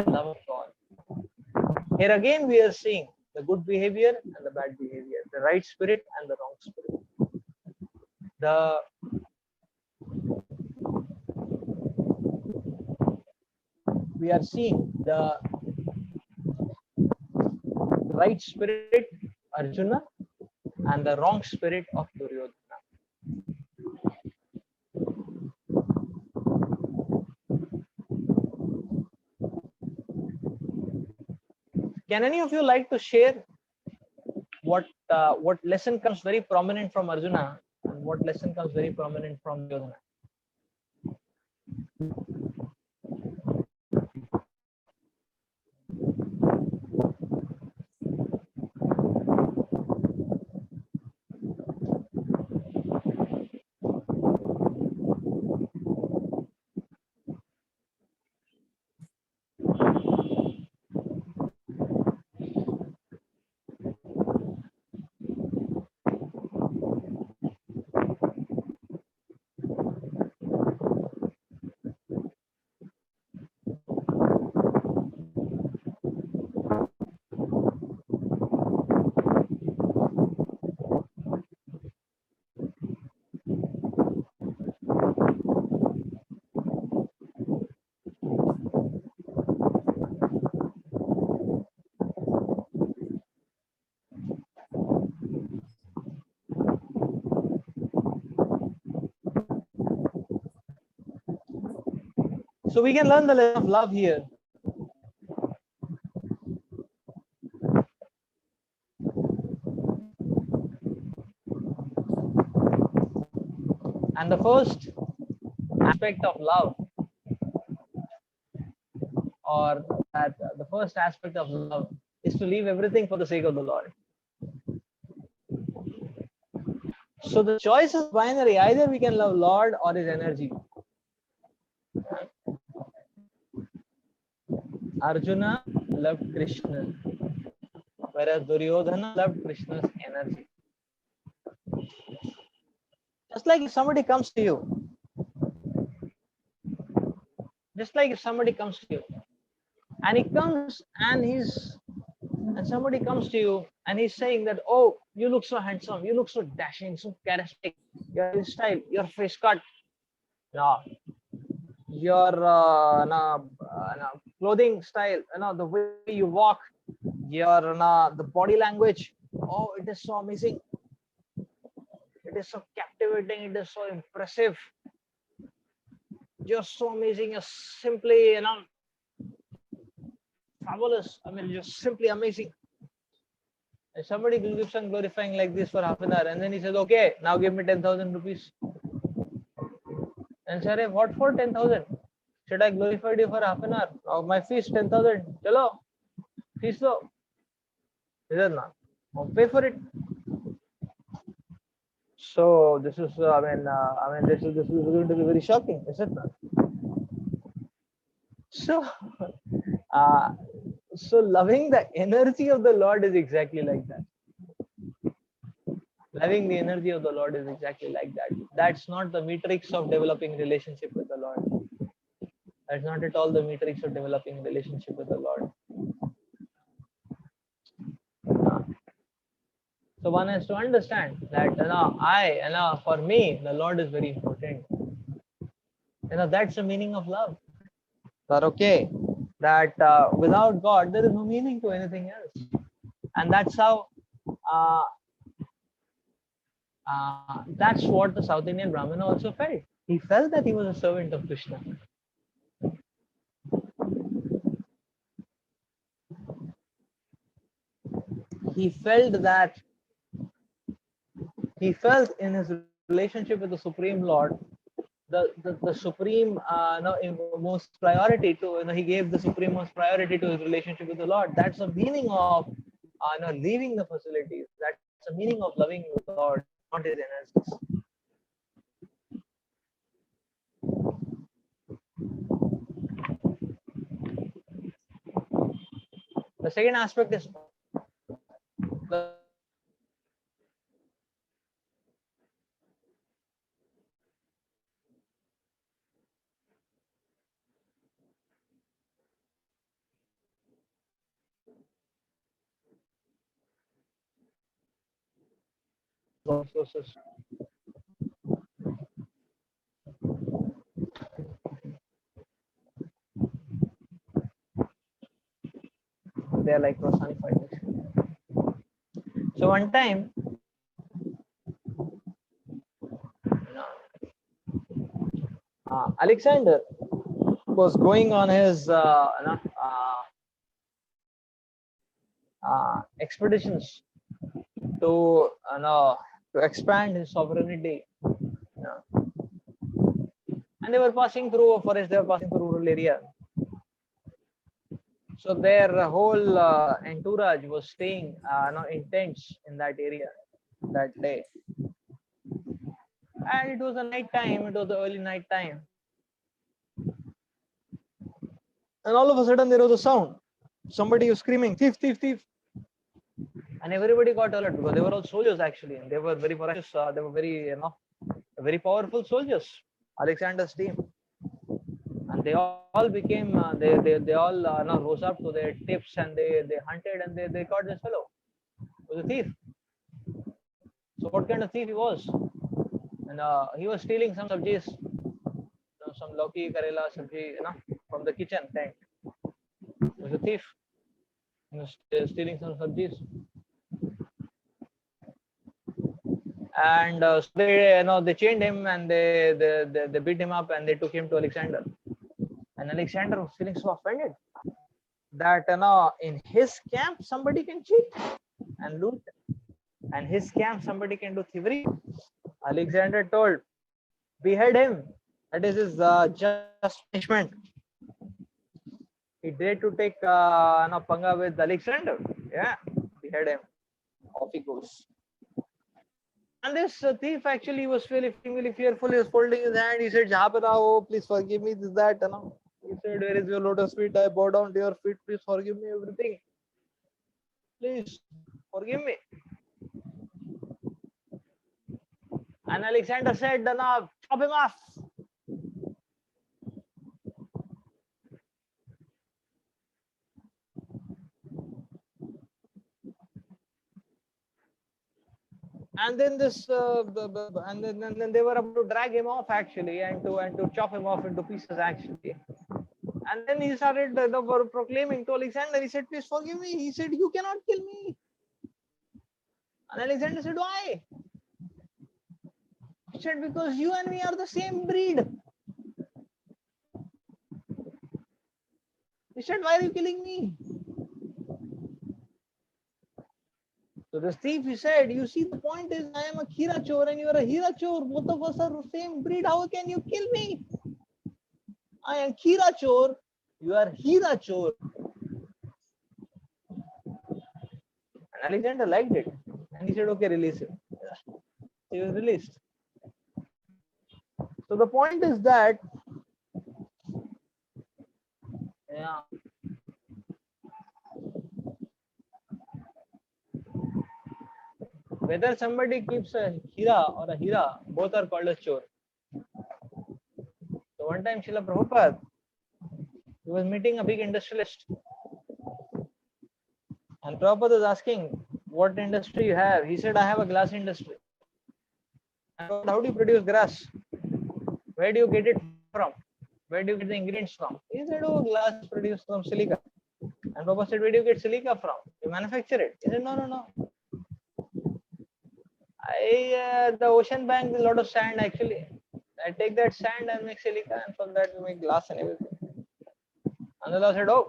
love of God. Here again we are seeing the good behavior and the bad behavior, the right spirit and the wrong spirit. We are seeing the right spirit Arjuna and the wrong spirit of Duryodhana. Can any of you like to share what lesson comes very prominent from Arjuna and what lesson comes very prominent from Duryodhana? So we can learn the lesson of love here. And the first aspect of love, or that the first aspect of love, is to leave everything for the sake of the Lord. So the choice is binary. Either we can love Lord or his energy. Arjuna loved Krishna, whereas Duryodhana loved Krishna's energy. Just like if somebody comes to you, and somebody comes to you and he's saying that, oh, you look so handsome, you look so dashing, so charismatic, your style, your face cut, no, your clothing style, the way you walk, your the body language, oh, it is so amazing, it is so captivating, it is so impressive, you're so amazing, you're simply fabulous. I mean, you're simply amazing. And somebody keeps on glorifying like this for half an hour, and then he says, okay, now give me 10,000 rupees. And say, what for 10,000? Should I glorify you for half an hour? Oh, my fees 10,000. Chalo, fees though. Is it not? Pay for it. So this is, this is going to be very shocking, is it not? So, so loving the energy of the Lord is exactly like that. Loving the energy of the Lord is exactly like that. That's not the matrix of developing relationship with the Lord. That's not at all the matrix of developing relationship with the Lord. So one has to understand that for me, the Lord is very important. That's the meaning of love. But okay, that without God, there is no meaning to anything else. And that's how, that's what the South Indian Brahmana also felt. He felt that he was a servant of Krishna. He felt in his relationship with the Supreme Lord, the supreme no, most priority to, he gave the supreme most priority to his relationship with the Lord. That's the meaning of no, leaving the facilities. That's the meaning of loving the Lord, not his energies. The second aspect is the sources. They are like personified. So one time, Alexander was going on his expeditions to to expand his sovereignty. And they were passing through a forest. They were passing through rural area. So their whole entourage was staying in tents in that area that day. And it was a night time. It was the early night time. And all of a sudden there was a sound. Somebody was screaming, "Thief, thief, thief!" And everybody got alert because they were all soldiers actually, and they were very ferocious. They were very powerful soldiers. Alexander's team, and they all became they all now rose up to their tips, and they hunted, and they caught this fellow. He was a thief. So what kind of thief he was? And he was stealing some sabjis, some lauki, karela sabji, from the kitchen tent. He was a thief. He was stealing some sabjis. And so they chained him, and they beat him up, and they took him to Alexander. And Alexander was feeling so offended that in his camp somebody can cheat and loot, and his camp somebody can do thievery. Alexander told, behead him. That is his just punishment. He dared to take panga with Alexander. Yeah, behead him. Off he goes. And this thief actually was really fearful. He was folding his hand. He said, "Oh, please forgive me." This, that, He said, "Where is your lotus feet? I bow down to your feet. Please forgive me everything. Please forgive me." And Alexander said, "Chop him off." And then then they were about to drag him off actually, and to chop him off into pieces actually. And then he started proclaiming to Alexander. He said, "Please forgive me." He said, "You cannot kill me." And Alexander said, "Why?" He said, "Because you and me are the same breed." He said, "Why are you killing me?" So the thief, he said, "You see, the point is, I am a Khira Chor and you are a Hira Chor. Both of us are the same breed. How can you kill me? I am Khira Chor. You are Hira Chor." And Alexander liked it. And he said, "Okay, release him." He was released. So the point is that, yeah, whether somebody keeps a Hira or a Hira, both are called as Chor. So one time Srila Prabhupada, he was meeting a big industrialist. And Prabhupada was asking, "What industry you have?" He said, "I have a glass industry." And "How do you produce glass? Where do you get it from? Where do you get the ingredients from?" He said, "Oh, glass is produced from silica." And Prabhupada said, "Where do you get silica from? You manufacture it?" He said, "No, no, no. The ocean bank is a lot of sand actually. I take that sand and make silica, and from that we make glass and everything." And the Lord said, "Oh,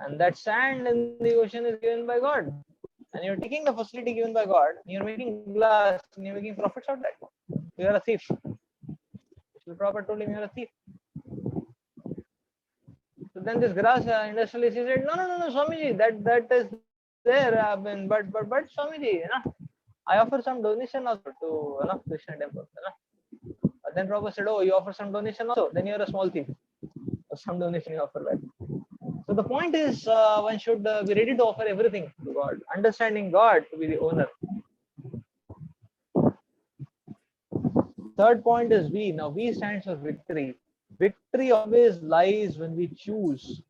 and that sand in the ocean is given by God." and you're taking the facility given by God, and you're making glass, and you're making profits out of that. You're a thief. The Prabhupada told him you're a thief. So then this grass industrialist, he said, no, Swamiji, that is there. But Swamiji, I offer some donation also to Krishna temple. Then Prabhupada said, oh, you offer some donation also? Then you're a small thief. Some donation you offer back. So the point is, one should be ready to offer everything to God, understanding God to be the owner. Third point is V. Now V stands for victory. Victory always lies when we choose.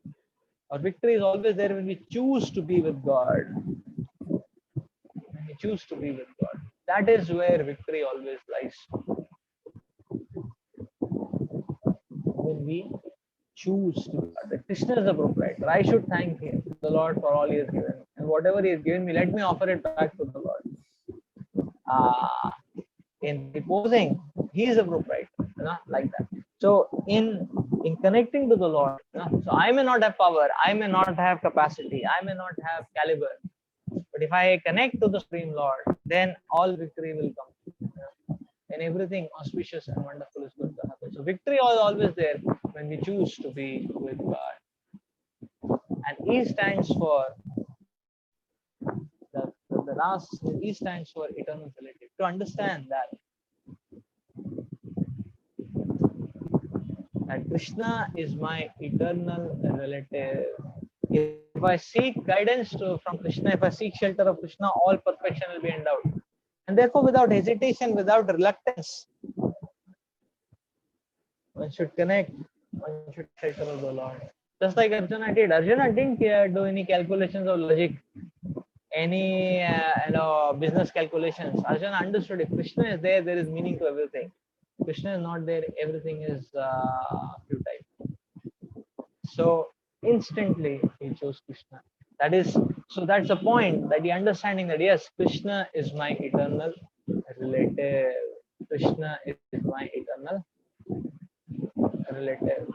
Or victory is always there when we choose to be with God. When we choose to be with God. That is where victory always lies. When we choose to be God. Krishna is the proprietor. I should thank him, the Lord, for all he has given. And whatever he has given me, let me offer it back to the Lord. In reposing, he is a proprietor, like that. So in connecting to the Lord, so I may not have power, I may not have capacity, I may not have caliber, but if I connect to the Supreme Lord, then all victory will come, and everything auspicious and wonderful is going to happen. So victory is always there when we choose to be with God. And E stands for the last. E stands for eternal relative. To understand that Krishna is my eternal relative. If I seek guidance from Krishna, if I seek shelter of Krishna, all perfection will be endowed. And therefore, without hesitation, without reluctance, one should connect, one should shelter of the Lord. Just like Arjuna did. Arjuna didn't do any calculations of logic, any business calculations. Arjuna understood if Krishna is there, there is meaning to everything. Krishna is not there, everything is futile. So instantly he chose Krishna. That's the point, that the understanding that yes, Krishna is my eternal relative. Krishna is my eternal relative.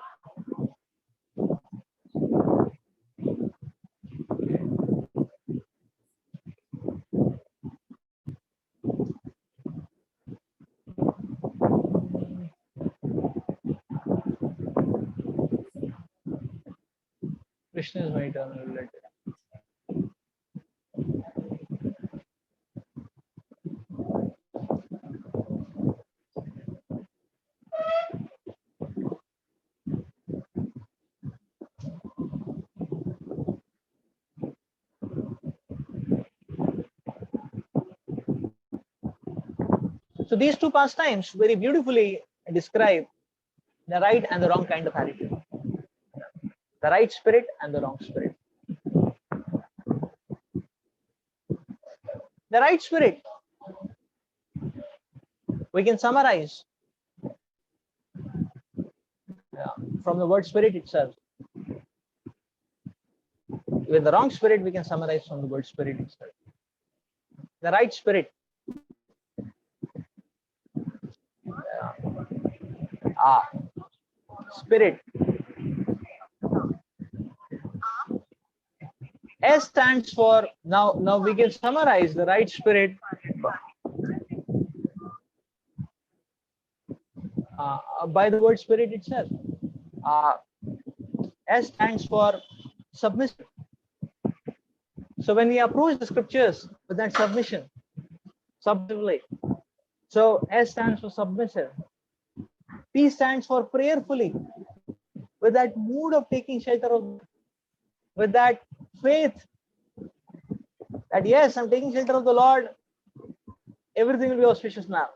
Krishna is my eternal relative. So these two pastimes very beautifully describe the right and the wrong kind of attitude. The right spirit and the wrong spirit. The right spirit, we can summarize from the word spirit itself. With the wrong spirit, we can summarize from the word spirit itself. The right spirit. Spirit. S stands for, now we can summarize the right spirit by the word spirit itself. S stands for submission. So when we approach the scriptures with that submission, submissively, so S stands for submissive. P stands for prayerfully, with that mood of taking shelter of, with that faith that yes, I'm taking shelter of the Lord, everything will be auspicious now.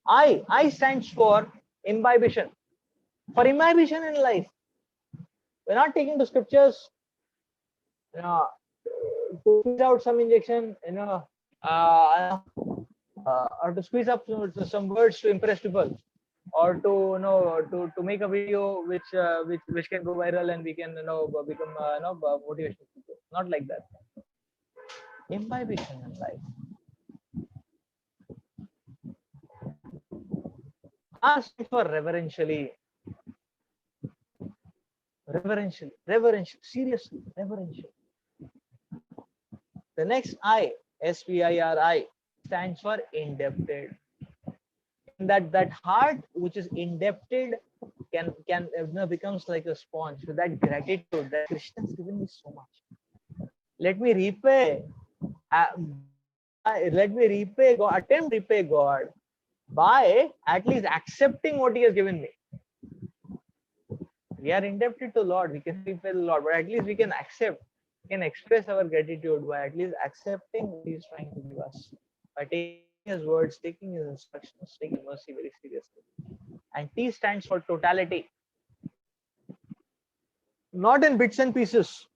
I stands for imbibition. For imbibition in life, we're not taking the scriptures, to squeeze out some injection, or to squeeze up some words to impress people, or to make a video which can go viral and we can become motivational people. Not like that. Imbibition in life. Ask for reverentially. Reverential, seriously, reverential. The next I, SPIRI, stands for indebted. In that heart which is indebted can becomes like a sponge. So that gratitude that Krishna has given me so much. Let me repay. Let me repay God. Attempt to repay God by at least accepting what He has given me. We are indebted to Lord. We can repay the Lord, but at least we can accept. We can express our gratitude by at least accepting what He is trying to give us. By taking His words, taking His instructions, taking mercy very seriously. And T stands for totality. Not in bits and pieces.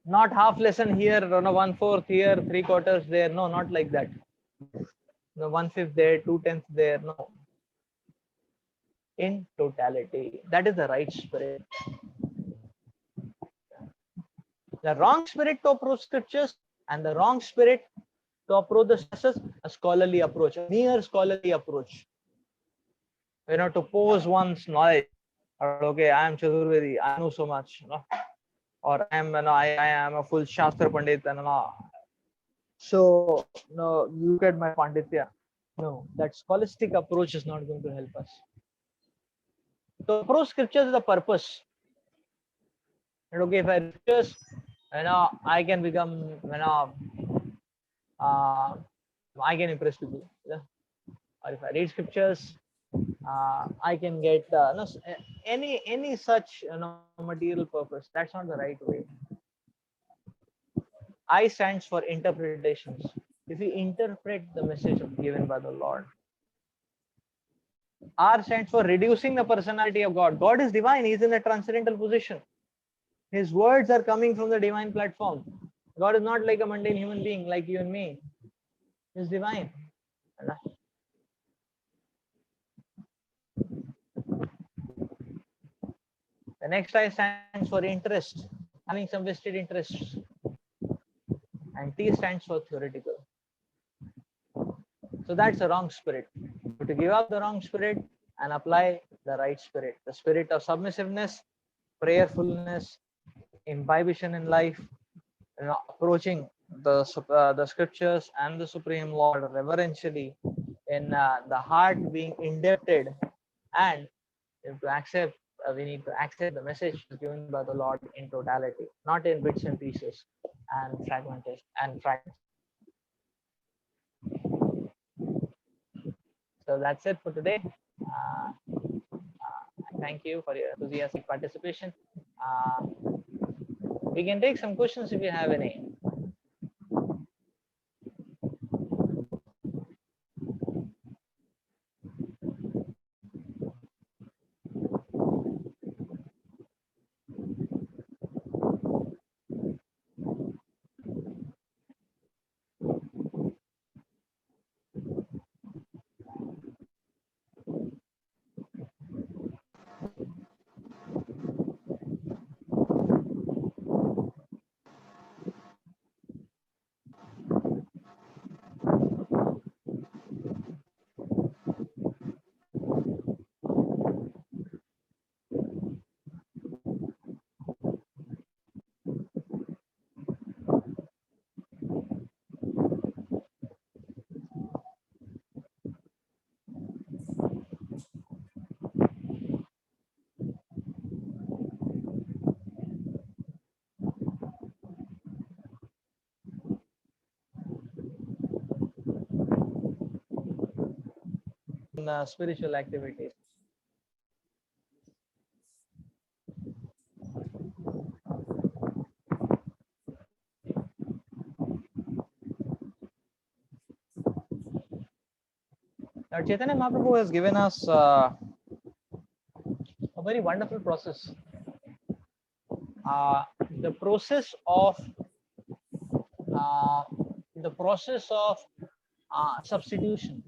Not half lesson here, 1/4 here, 3/4 there. No, not like that. No, 1/5 there, 2/10 there. No. In totality. That is the right spirit. The wrong spirit to approach scriptures and the wrong spirit to approach the scriptures, a scholarly approach, a mere scholarly approach. To pose one's knowledge. Okay, I am Chaturvedi, I know so much. Or I am a full Shastra Pandit. So, look at my Panditya. No, that scholastic approach is not going to help us. To approach scriptures is the purpose. And okay, if I read scriptures, I can become, I can impress people. Or if I read scriptures, I can get any such material purpose. That's not the right way. I stands for interpretations. If we interpret the message given by the Lord. R stands for reducing the personality of God. God is divine. He is in a transcendental position. His words are coming from the divine platform. God is not like a mundane human being like you and me. He is divine. The next I stands for interest, having some vested interests. And T stands for theoretical. So that's the wrong spirit. To give up the wrong spirit and apply the right spirit. The spirit of submissiveness, prayerfulness, imbibition in life, approaching the scriptures and the Supreme Lord reverentially, in the heart being indebted, and to accept. We need to accept the message given by the Lord in totality, not in bits and pieces and fragmentation and fragments. So that's it for today. Thank you for your enthusiastic participation. We can take some questions if you have any. Spiritual activities. Now, Chaitanya Mahaprabhu has given us a very wonderful process. The process of substitution.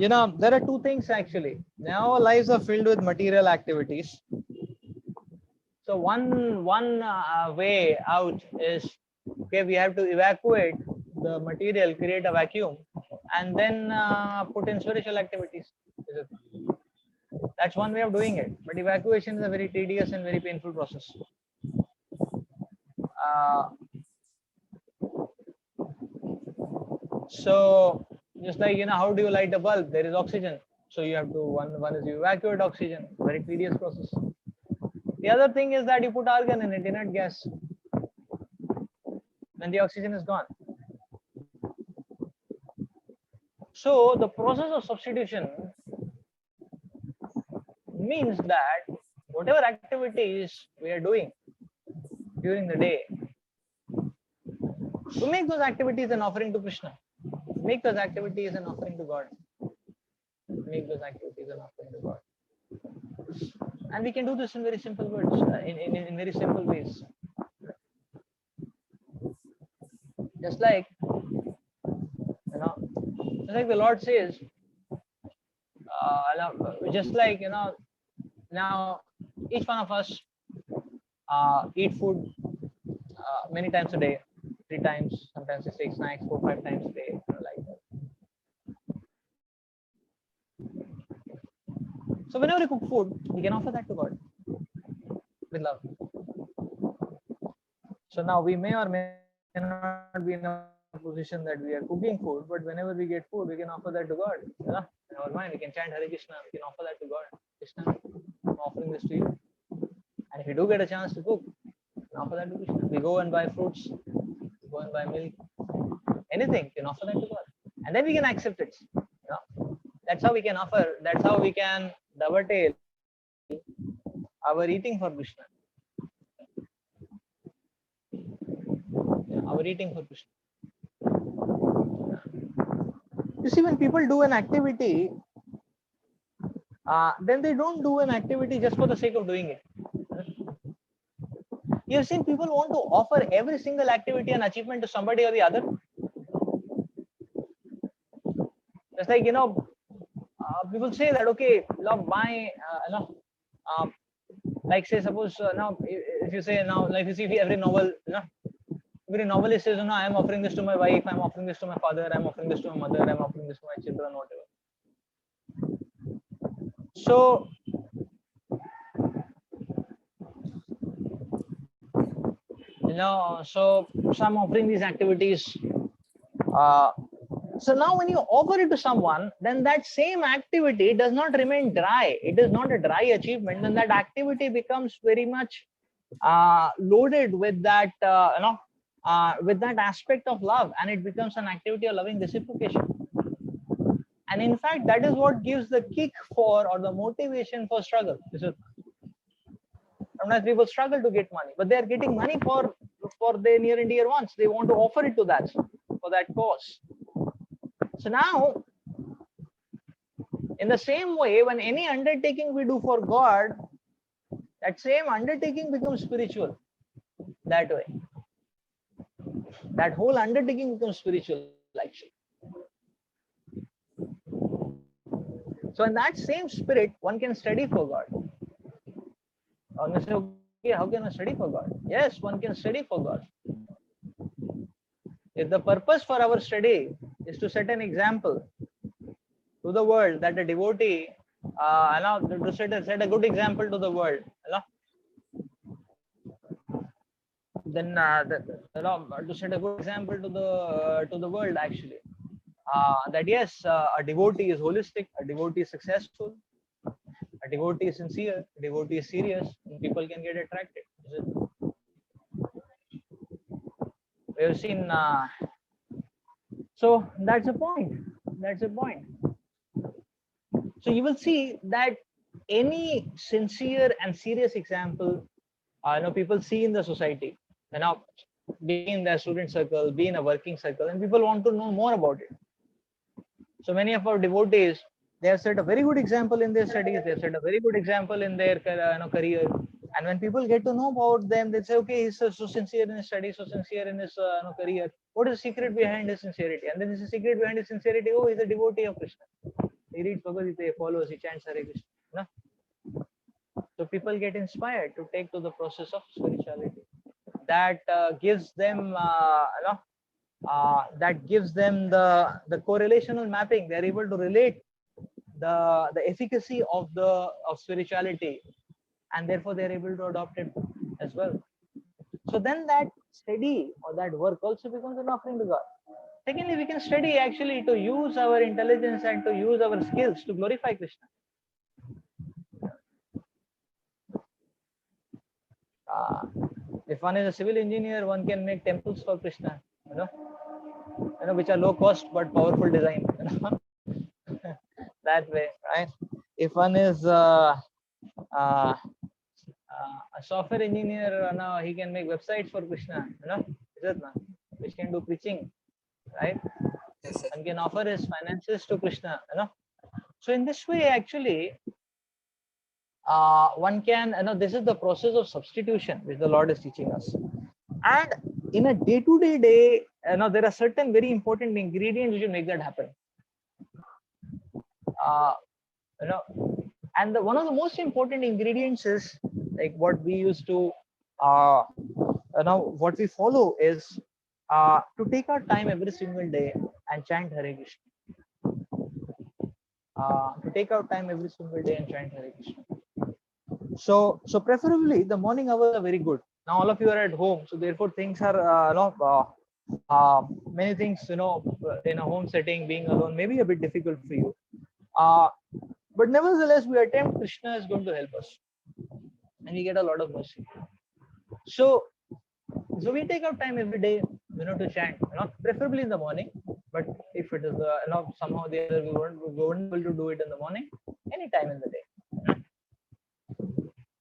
There are two things actually. Now our lives are filled with material activities. So one way out is, okay, we have to evacuate the material, create a vacuum, and then put in spiritual activities. That's one way of doing it. But evacuation is a very tedious and very painful process. Uh, so just like, how do you light a bulb? There is oxygen. So you have to, one is you evacuate oxygen, very tedious process. The other thing is that you put argon in it, inert gas, when the oxygen is gone. So the process of substitution means that whatever activities we are doing during the day, we make those activities an offering to Krishna. Make those activities an offering to God. Make those activities an offering to God. And we can do this in very simple words, in very simple ways. Just like, just like the Lord says, just like, now each one of us eat food many times a day, 3 times, sometimes we take snacks 4-5 times a day, like that. So whenever you cook food, you can offer that to God with love. So now we may or may not be in a position that we are cooking food, but whenever we get food, we can offer that to God. In our mind, we can chant Hare Krishna, we can offer that to God. Krishna, I'm offering this to you. And if you do get a chance to cook, offer that to Krishna. We go and buy fruits, we go and buy milk, anything, you can offer that to God. And then we can accept it. That's how we can offer, that's how we can dovetail our eating for Krishna. Our eating for Krishna. You see, when people do an activity, then they don't do an activity just for the sake of doing it. You have seen people want to offer every single activity and achievement to somebody or the other. Just like, people say that, okay, like say, suppose now, if you say now, like you see every novel, every novelist says, I am offering this to my wife, I am offering this to my father, I am offering this to my mother, I am offering this to my children, whatever. So, so I'm offering these activities. So now when you offer it to someone, then that same activity does not remain dry. It is not a dry achievement. Then that activity becomes very much loaded with that, with that aspect of love, and it becomes an activity of loving reciprocation. And in fact, that is what gives the kick for, or the motivation for struggle. Sometimes people struggle to get money, but they are getting money for their near and dear ones. They want to offer it to that, for that cause. So now, in the same way, when any undertaking we do for God, that same undertaking becomes spiritual. That way, that whole undertaking becomes spiritual, actually. So in that same spirit, one can study for God. One can say, okay, how can I study for God? Yes, one can study for God. If the purpose for our study is to set an example to the world, that a devotee, to set a good example to the world, then to set a good example to the world, actually, that yes, a devotee is holistic, a devotee is successful, a devotee is sincere, a devotee is serious, and people can get attracted. We have seen. So that's the point. That's the point. So you will see that any sincere and serious example, people see in the society, be in the student circle, be in a working circle, and people want to know more about it. So many of our devotees, they have set a very good example in their studies. They have set a very good example in their career. And when people get to know about them, they say, okay, he's so sincere in his studies, so sincere in his career. What is the secret behind his sincerity? And then there's a secret behind his sincerity. Oh, he's a devotee of Krishna. He reads Bhagavad Gita, he follows, he chants Hare Krishna. So people get inspired to take to the process of spirituality. That gives them, the correlational mapping. They're able to relate the efficacy of spirituality, and therefore they're able to adopt it as well. So then that study or that work also becomes an offering to God. Secondly, we can study actually to use our intelligence and to use our skills to glorify Krishna. Uh, if one is a civil engineer, one can make temples for Krishna, which are low cost but powerful design. That way, right? If one is uh, a software engineer, now he can make websites for Krishna, which can do preaching, right? Yes, sir. And can offer his finances to Krishna. So in this way, actually, one can, this is the process of substitution which the Lord is teaching us. And in a day-to-day day, there are certain very important ingredients which will make that happen. Uh, you know, and one of the most important ingredients is like what we used to, what we follow is to take our time every single day and chant Hare Krishna. To take out time every single day and chant Hare Krishna. So preferably the morning hours are very good. Now all of you are at home, so therefore things are many things in a home setting, being alone may be a bit difficult for you. But nevertheless, we attempt. Krishna is going to help us, and we get a lot of mercy. So we take out time every day, to chant, preferably in the morning. But if it is, somehow the other we weren't able to do it in the morning, any time in the day.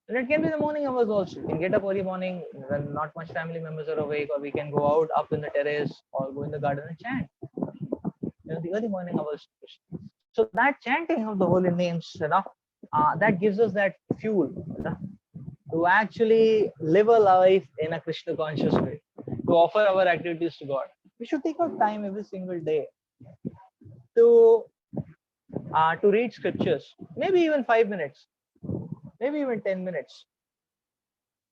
And it can be the morning hours also. You can get up early morning when not much family members are awake, or we can go out up in the terrace or go in the garden and chant. The early morning hours. So that chanting of the holy names, that gives us that fuel, to actually live a life in a Krishna conscious way, to offer our activities to God. We should take out time every single day to read scriptures, maybe even 5 minutes, maybe even 10 minutes.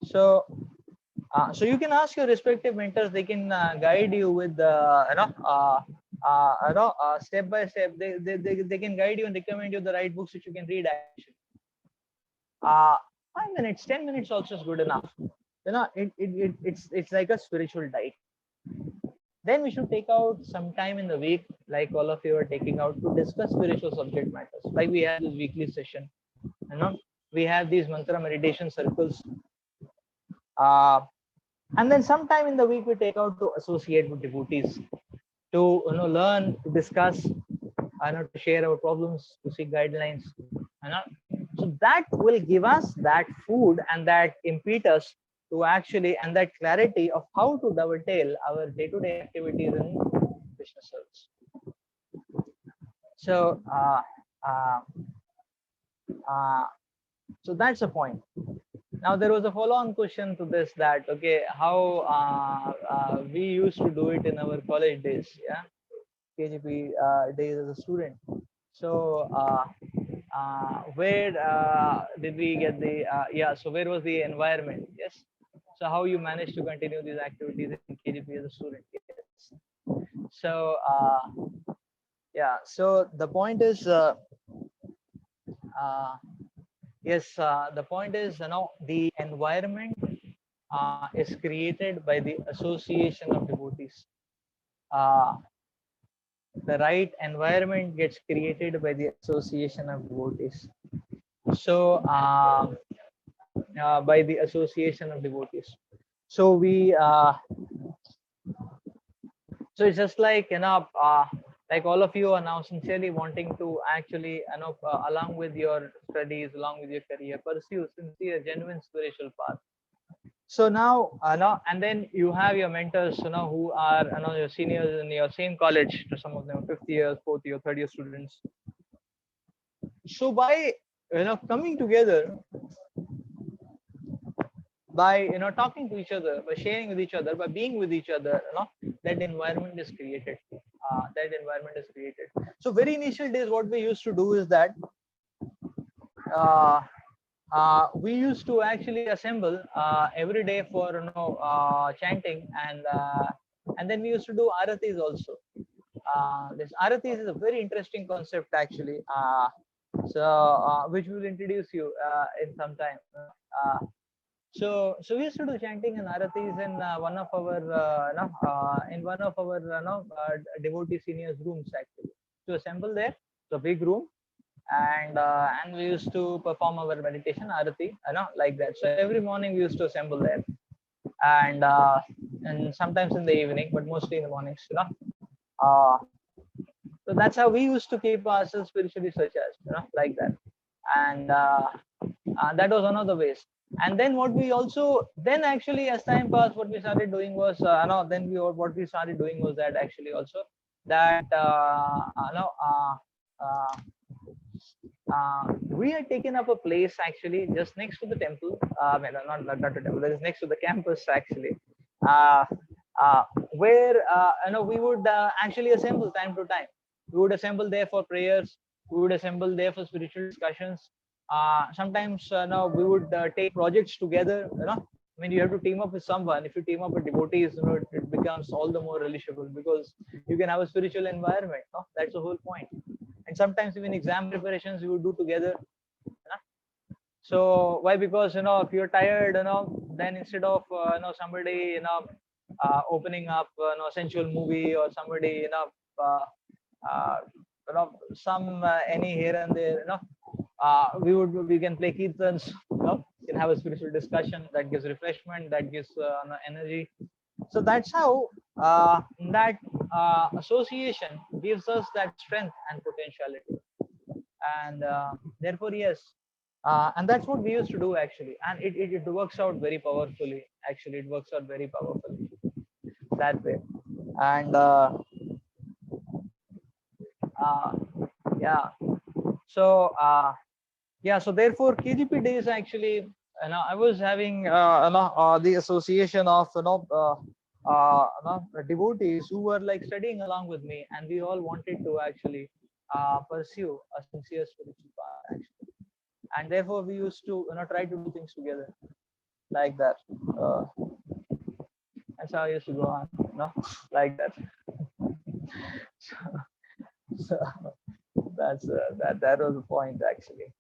So you can ask your respective mentors. They can guide you with step by step. They can guide you and recommend you the right books which you can read. Actually, 5 minutes, 10 minutes also is good enough. It's like a spiritual diet. Then we should take out some time in the week, like all of you are taking out, to discuss spiritual subject matters. Like we have this weekly session, we have these mantra meditation circles. And then sometime in the week we take out to associate with devotees, to learn, to discuss, to share our problems, to seek guidelines. So that will give us that food and that impetus to actually, and that clarity of how to dovetail our day-to-day activities in Krishna service. So so that's the point. Now there was a follow-on question to this, that okay, how we used to do it in our college days, KGP days as a student. So where did we get the so where was the environment? Yes. So how you managed to continue these activities in KGP as a student? Yes. So so the point is yes, the point is, the environment is created by the association of devotees. The right environment gets created by the association of devotees. So by the association of devotees. So so it's just like like all of you are now sincerely wanting to actually along with your studies, along with your career, pursue sincere, genuine spiritual path. So now and then you have your mentors, who are your seniors in your same college. To some of them, 50 years, 40 or 30 year students. So by coming together, by talking to each other, by sharing with each other, by being with each other, that environment is created. So very initial days, what we used to do is that we used to actually assemble every day for chanting, and then we used to do aratis also. This aratis is a very interesting concept actually. So which will introduce you in some time. So we used to do chanting and aratis in one of our devotee seniors rooms actually. To assemble there, it's a big room, and we used to perform our meditation arati, like that. So every morning we used to assemble there, and sometimes in the evening, but mostly in the mornings. Uh, so that's how we used to keep ourselves spiritually such as, like that. And that was one of the ways. And then what we also, then actually as time passed, what we started doing was, then what we started doing was that actually also that, uh, we had taken up a place actually just next to the temple. Not the temple. That is next to the campus actually, uh, uh, where we would actually assemble time to time. We would assemble there for prayers. We would assemble there for spiritual discussions. Sometimes no, we would take projects together. I mean, you have to team up with someone. If you team up with devotees, it becomes all the more relishable because you can have a spiritual environment. No? That's the whole point. And sometimes even exam preparations we would do together. So why? Because if you're tired, then instead of somebody opening up sensual movie, or somebody uh, some any here and there, we can play kirtans, we can have a spiritual discussion that gives refreshment, that gives energy. So that's how that association gives us that strength and potentiality. And therefore, yes, and that's what we used to do actually, and it works out very powerfully. Actually, it works out very powerfully that way. And uh, yeah, so yeah, so therefore KGP days actually, I was having the association of devotees who were like studying along with me, and we all wanted to actually pursue a sincere spiritual path actually. And therefore we used to try to do things together like that. uh, that's how I used to go on, like that. so, so that's that was the point actually.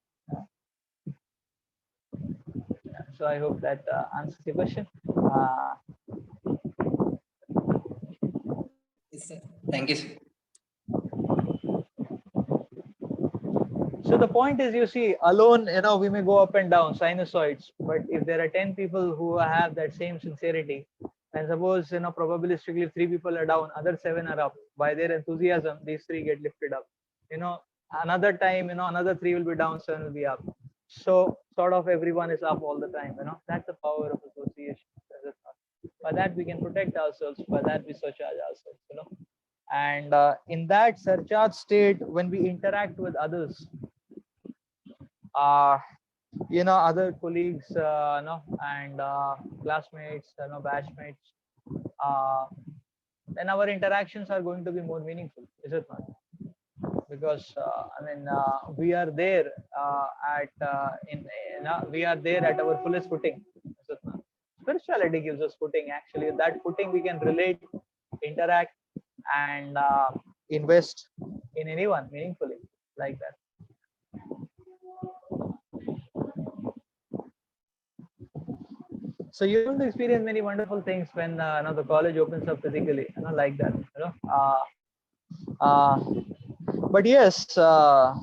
So I hope that answers your question. Yes, sir. Thank you, sir. So the point is, you see, alone, we may go up and down sinusoids, but if there are 10 people who have that same sincerity, and suppose, probabilistically 3 people are down, other 7 are up. By their enthusiasm, these 3 get lifted up. Another time, another 3 will be down, 7 will be up. So sort of everyone is up all the time. That's the power of association. By that we can protect ourselves. By that we surcharge ourselves. And in that surcharge state, when we interact with others, uh, other colleagues, and classmates, batchmates, uh, then our interactions are going to be more meaningful, is it not? Because we are there at we are there at our fullest footing, is it not? Spirituality gives us footing. Actually, that footing we can relate, interact, and invest in anyone meaningfully, like that. So you're going to experience many wonderful things when the college opens up physically, like that. Uh, but yes, because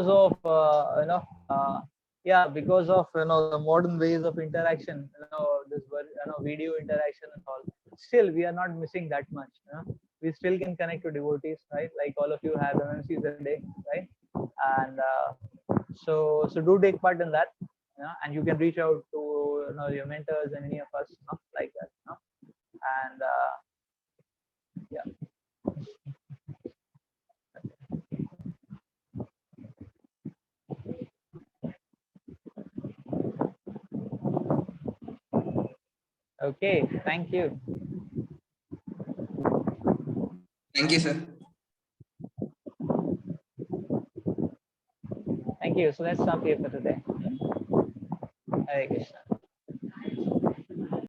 of because of the modern ways of interaction, this video interaction and all, still we are not missing that much. We still can connect to devotees, right? Like all of you have MMCs a day, right? And so do take part in that, and you can reach out to your mentors and any of us, like that. And yeah. Okay, thank you. Thank you, sir. Thank you. So let's stop here for today. Hare Krishna.